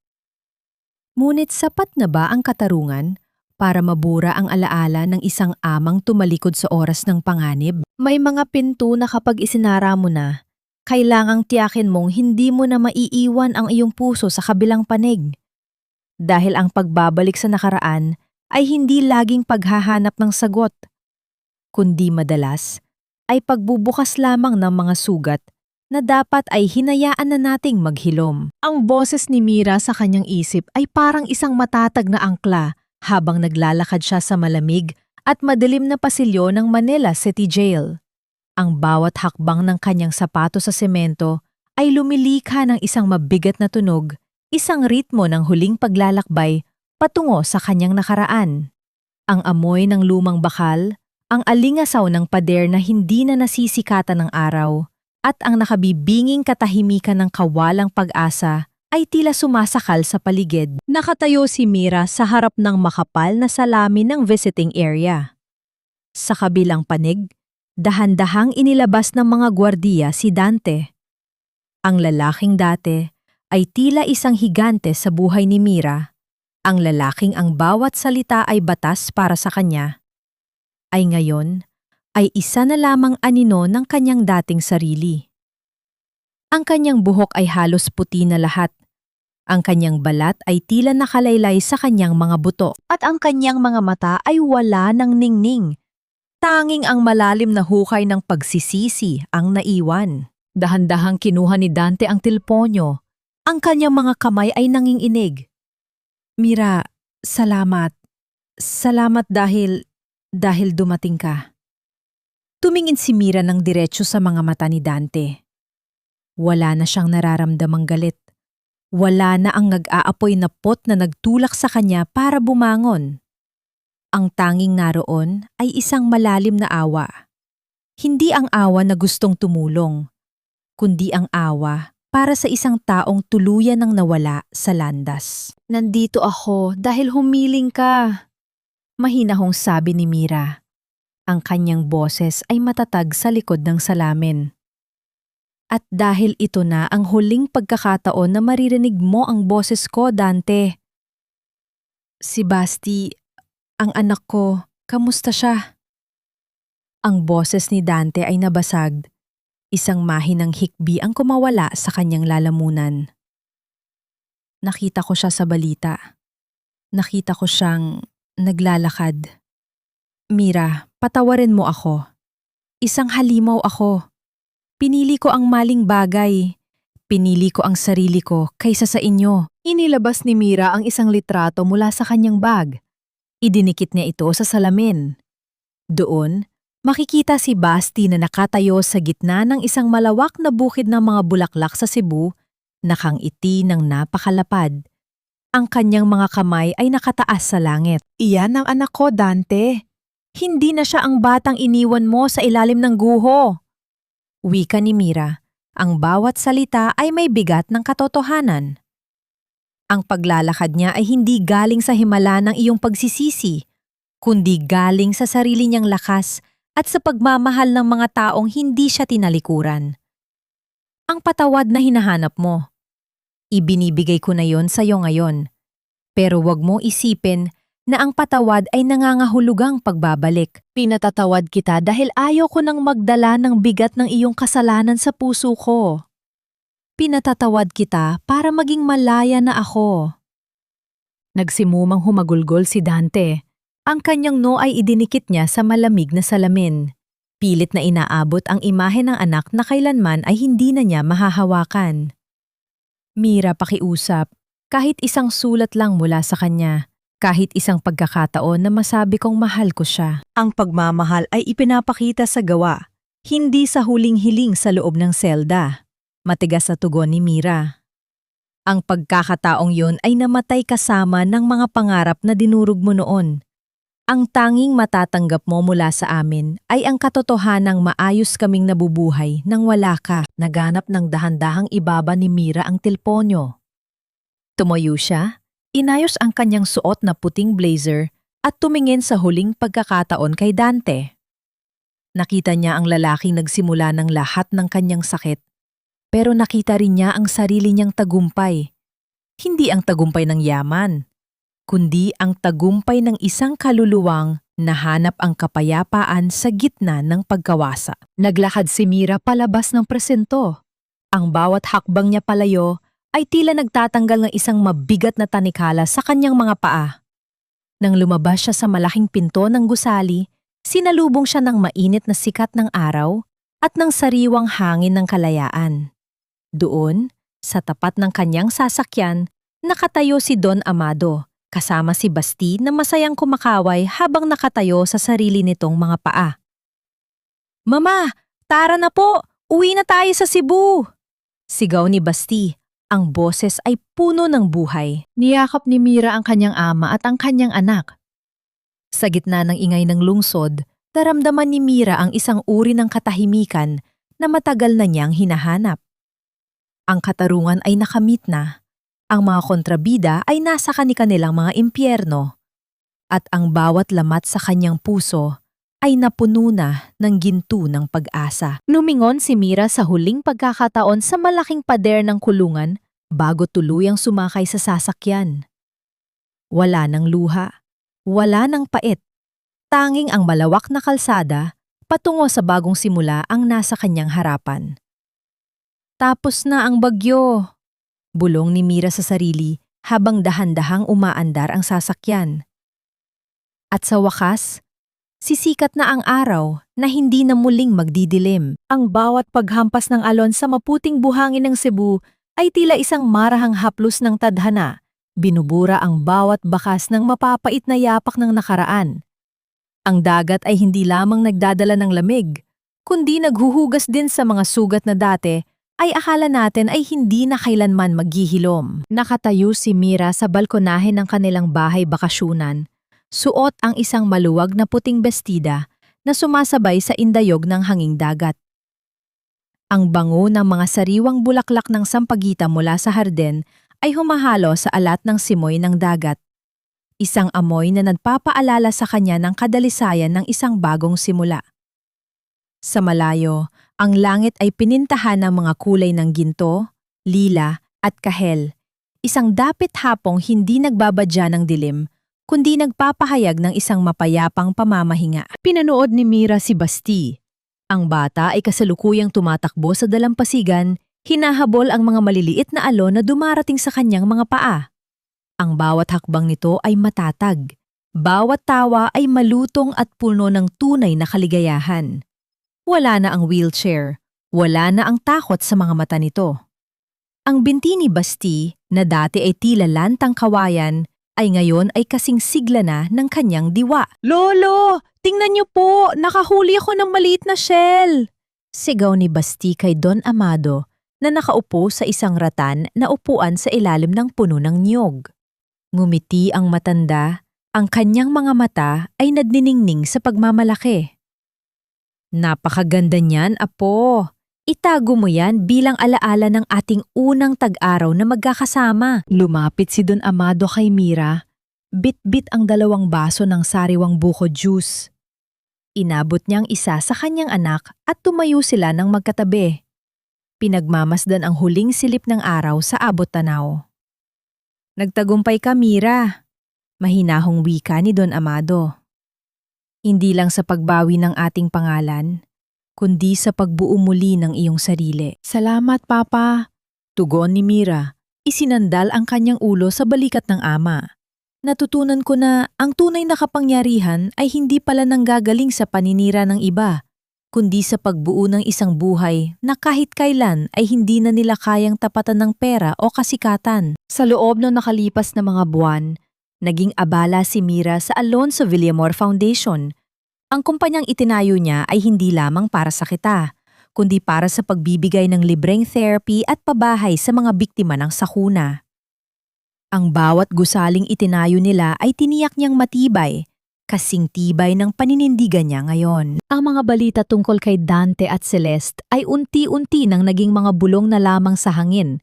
Ngunit sapat na ba ang katarungan para mabura ang alaala ng isang amang tumalikod sa oras ng panganib? May mga pinto na kapag isinara mo na, kailangang tiyakin mong hindi mo na maiiwan ang iyong puso sa kabilang panig. Dahil ang pagbabalik sa nakaraan ay hindi laging paghahanap ng sagot, kundi madalas ay pagbubukas lamang ng mga sugat na dapat ay hinayaan na nating maghilom. Ang boses ni Mira sa kanyang isip ay parang isang matatag na angkla habang naglalakad siya sa malamig at madilim na pasilyo ng Manila City Jail. Ang bawat hakbang ng kanyang sapato sa semento ay lumilikha ng isang mabigat na tunog, isang ritmo ng huling paglalakbay patungo sa kanyang nakaraan. Ang amoy ng lumang bakal, ang alingasaw ng pader na hindi na nasisikatan ng araw, at ang nakabibinging katahimikan ng kawalang pag-asa ay tila sumasakal sa paligid. Nakatayo si Mira sa harap ng makapal na salamin ng visiting area. Sa kabilang panig, dahan-dahang inilabas ng mga gwardiya si Dante. Ang lalaking dati ay tila isang higante sa buhay ni Mira. Ang lalaking ang bawat salita ay batas para sa kanya, ay ngayon ay isa na lamang anino ng kanyang dating sarili. Ang kanyang buhok ay halos puti na lahat. Ang kanyang balat ay tila nakalaylay sa kanyang mga buto. At ang kanyang mga mata ay wala ng ningning. Tanging ang malalim na hukay ng pagsisisi ang naiwan. Dahan-dahang kinuha ni Dante ang tilponyo. Ang kanyang mga kamay ay nanginginig. "Mira, salamat. Salamat dahil dumating ka." Tumingin si Mira ng diretso sa mga mata ni Dante. Wala na siyang nararamdamang galit, Wala na ang nag-aapoy na pot na nagtulak sa kanya para bumangon. Ang tanging naroon ay isang malalim na awa. Hindi ang awa na gustong tumulong, kundi ang awa para sa isang taong tuluyan ng nawala sa landas. Nandito ako dahil humiling ka. Mahinahong sabi ni Mira. Ang kanyang boses ay matatag sa likod ng salamin. At dahil ito na ang huling pagkakataon na maririnig mo ang boses ko, Dante. Si Basti, ang anak ko, kamusta siya? Ang boses ni Dante ay nabasag. Isang mahinang hikbi ang kumawala sa kanyang lalamunan. Nakita ko siya sa balita. Nakita ko siyang naglalakad. Mira, patawarin mo ako. Isang halimaw ako. Pinili ko ang maling bagay. Pinili ko ang sarili ko kaysa sa inyo. Inilabas ni Mira ang isang litrato mula sa kanyang bag. Idinikit niya ito sa salamin. Doon, makikita si Basti na nakatayo sa gitna ng isang malawak na bukid ng mga bulaklak sa Cebu, nakangiti ng napakalapad. Ang kanyang mga kamay ay nakataas sa langit. Iyan ang anak ko, Dante. Hindi na siya ang batang iniwan mo sa ilalim ng guho. Wika ni Mira, ang bawat salita ay may bigat ng katotohanan. Ang paglalakad niya ay hindi galing sa himala ng iyong pagsisisi, kundi galing sa sarili niyang lakas at sa pagmamahal ng mga taong hindi siya tinalikuran. Ang patawad na hinahanap mo. Ibinibigay ko na yon sa iyo ngayon. Pero wag mo isipin na ang patawad ay nangangahulugang pagbabalik. Pinatatawad kita dahil ayaw ko nang magdala ng bigat ng iyong kasalanan sa puso ko. Pinatatawad kita para maging malaya na ako. Nagsimumang humagulgol si Dante. Ang kanyang noo ay idinikit niya sa malamig na salamin. Pilit na inaabot ang imahe ng anak na kailanman ay hindi na niya mahahawakan. Mira, pakiusap. Kahit isang sulat lang mula sa kanya. Kahit isang pagkakataon na masabi kong mahal ko siya. Ang pagmamahal ay ipinapakita sa gawa, hindi sa huling hiling sa loob ng selda. Matigas sa tugon ni Mira. Ang pagkakataong yun ay namatay kasama ng mga pangarap na dinurog mo noon. Ang tanging matatanggap mo mula sa amin ay ang katotohanang maayos kaming nabubuhay nang wala ka. Naganap ng dahan-dahang ibaba ni Mira ang tilponyo. Tumayo siya. Inayos ang kanyang suot na puting blazer at tumingin sa huling pagkakataon kay Dante. Nakita niya ang lalaking nagsimula ng lahat ng kanyang sakit, pero nakita rin niya ang sarili niyang tagumpay. Hindi ang tagumpay ng yaman, kundi ang tagumpay ng isang kaluluwang nahanap ang kapayapaan sa gitna ng pagkawasa. Naglakad si Mira palabas ng presento. Ang bawat hakbang niya palayo ay tila nagtatanggal ng isang mabigat na tanikala sa kanyang mga paa. Nang lumabas siya sa malaking pinto ng gusali, sinalubong siya ng mainit na sikat ng araw at ng sariwang hangin ng kalayaan. Doon, sa tapat ng kanyang sasakyan, nakatayo si Don Amado, kasama si Basti na masayang kumakaway habang nakatayo sa sarili nitong mga paa. "Mama, tara na po! Uwi na tayo sa Cebu!" Sigaw ni Basti. Ang boses ay puno ng buhay. Niyakap ni Mira ang kanyang ama at ang kanyang anak. Sa gitna ng ingay ng lungsod, naramdaman ni Mira ang isang uri ng katahimikan na matagal na niyang hinahanap. Ang katarungan ay nakamit na. Ang mga kontrabida ay nasa kani-kanilang mga impyerno. At ang bawat lamat sa kanyang puso ay napuno na ng ginto ng pag-asa. Lumingon si Mira sa huling pagkakataon sa malaking pader ng kulungan bago tuluyang sumakay sa sasakyan. Wala ng luha, wala ng pait. Tanging ang malawak na kalsada patungo sa bagong simula ang nasa kanyang harapan. Tapos na ang bagyo, bulong ni Mira sa sarili habang dahan-dahang umaandar ang sasakyan. At sa wakas, sisikat na ang araw na hindi na muling magdidilim. Ang bawat paghampas ng alon sa maputing buhangin ng Cebu ay tila isang marahang haplos ng tadhana. Binubura ang bawat bakas ng mapapait na yapak ng nakaraan. Ang dagat ay hindi lamang nagdadala ng lamig, kundi naghuhugas din sa mga sugat na dati ay akala natin ay hindi na kailanman maghihilom. Nakatayo si Mira sa balkonahe ng kanilang bahay bakasyunan. Suot ang isang maluwag na puting bestida na sumasabay sa indayog ng hanging dagat. Ang bango ng mga sariwang bulaklak ng sampagita mula sa harden ay humahalo sa alat ng simoy ng dagat. Isang amoy na nagpapaalala sa kanya ng kadalisayan ng isang bagong simula. Sa malayo, ang langit ay pinintahan ng mga kulay ng ginto, lila at kahel. Isang dapit hapong hindi nagbabadya ng dilim, kundi nagpapahayag ng isang mapayapang pamamahinga. Pinanood ni Mira si Basti. Ang bata ay kasalukuyang tumatakbo sa dalampasigan, hinahabol ang mga maliliit na alon na dumarating sa kanyang mga paa. Ang bawat hakbang nito ay matatag. Bawat tawa ay malutong at puno ng tunay na kaligayahan. Wala na ang wheelchair. Wala na ang takot sa mga mata nito. Ang binti ni Basti, na dati ay tila lantang kawayan, ay ngayon ay kasing sigla na ng kanyang diwa. "Lolo! Tingnan niyo po! Nakahuli ako ng maliit na shell!" Sigaw ni Basti kay Don Amado na nakaupo sa isang ratan na upuan sa ilalim ng puno ng niyog. Ngumiti ang matanda, ang kanyang mga mata ay nadniningning sa pagmamalaki. "Napakaganda niyan, apo. Itago mo yan bilang alaala ng ating unang tag-araw na magkakasama." Lumapit si Don Amado kay Mira. Bit-bit ang 2 baso ng sariwang buko juice. Inabot niyang isa sa kanyang anak at tumayo sila ng magkatabi. Pinagmamasdan ang huling silip ng araw sa abot tanaw. "Nagtagumpay ka, Mira," mahinahong wika ni Don Amado. "Hindi lang sa pagbawi ng ating pangalan, kundi sa pagbuo muli ng iyong sarili." "Salamat, Papa," tugon ni Mira. Isinandal ang kanyang ulo sa balikat ng ama. "Natutunan ko na ang tunay na kapangyarihan ay hindi pala nanggagaling sa paninira ng iba, kundi sa pagbuo ng isang buhay na kahit kailan ay hindi na nila kayang tapatan ng pera o kasikatan." Sa loob ng nakalipas na mga buwan, naging abala si Mira sa Alonso Villamor Foundation. Ang kumpanyang itinayo niya ay hindi lamang para sa kita, kundi para sa pagbibigay ng libreng therapy at pabahay sa mga biktima ng sakuna. Ang bawat gusaling itinayo nila ay tiniyak niyang matibay, kasing tibay ng paninindigan niya ngayon. Ang mga balita tungkol kay Dante at Celeste ay unti-unti nang naging mga bulong na lamang sa hangin.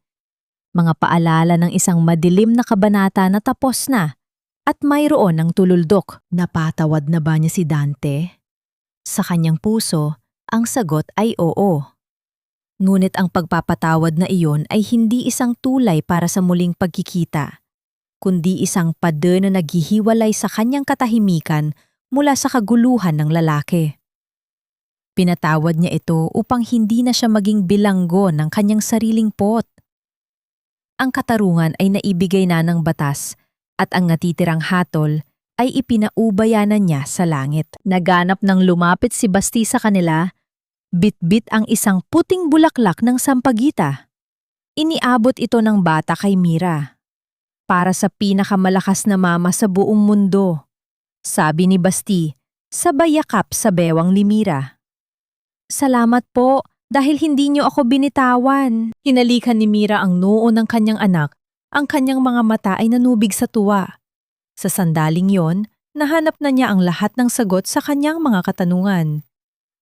Mga paalala ng isang madilim na kabanata na tapos na at mayroon ng tululdok. Napatawad na ba niya si Dante? Sa kanyang puso, ang sagot ay oo. Ngunit ang pagpapatawad na iyon ay hindi isang tulay para sa muling pagkikita, kundi isang pader na naghihiwalay sa kanyang katahimikan mula sa kaguluhan ng lalaki. Pinatawad niya ito upang hindi na siya maging bilanggo ng kanyang sariling pot. Ang katarungan ay naibigay na ng batas at ang natitirang hatol ay ipinaubayanan niya sa langit. Naganap ng lumapit si Basti sa kanila. Bit-bit ang isang puting bulaklak ng sampagita. Iniabot ito ng bata kay Mira. "Para sa pinakamalakas na mama sa buong mundo," sabi ni Basti, sabay yakap sa bewang ni Mira. "Salamat po dahil hindi niyo ako binitawan." Hinalikan ni Mira ang noo ng kanyang anak. Ang kanyang mga mata ay nanubig sa tuwa. Sa sandaling yon, nahanap na niya ang lahat ng sagot sa kanyang mga katanungan.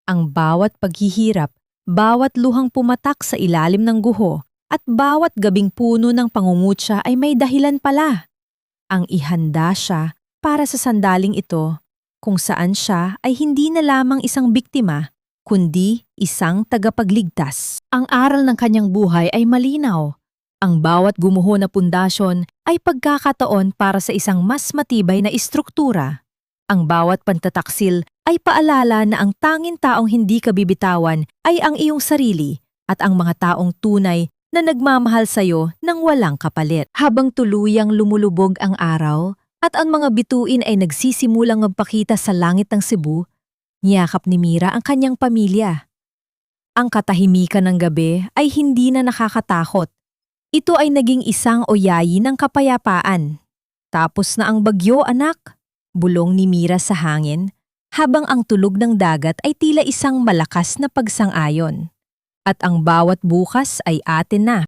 Ang bawat paghihirap, bawat luhang pumatak sa ilalim ng guho, at bawat gabing puno ng pangungutya ay may dahilan pala. Ang ihanda siya para sa sandaling ito, kung saan siya ay hindi na lamang isang biktima, kundi isang tagapagligtas. Ang aral ng kanyang buhay ay malinaw. Ang bawat gumuho na pundasyon ay pagkakataon para sa isang mas matibay na istruktura. Ang bawat pantataksil ay paalala na ang tanging taong hindi ka bibitawan ay ang iyong sarili at ang mga taong tunay na nagmamahal sa'yo ng walang kapalit. Habang tuluyang lumulubog ang araw at ang mga bituin ay nagsisimulang magpakita sa langit ng Cebu, niyakap ni Mira ang kanyang pamilya. Ang katahimikan ng gabi ay hindi na nakakatakot. Ito ay naging isang oyayi ng kapayapaan. "Tapos na ang bagyo, anak," bulong ni Mira sa hangin, habang ang tulog ng dagat ay tila isang malakas na pagsang-ayon. At ang bawat bukas ay atin na.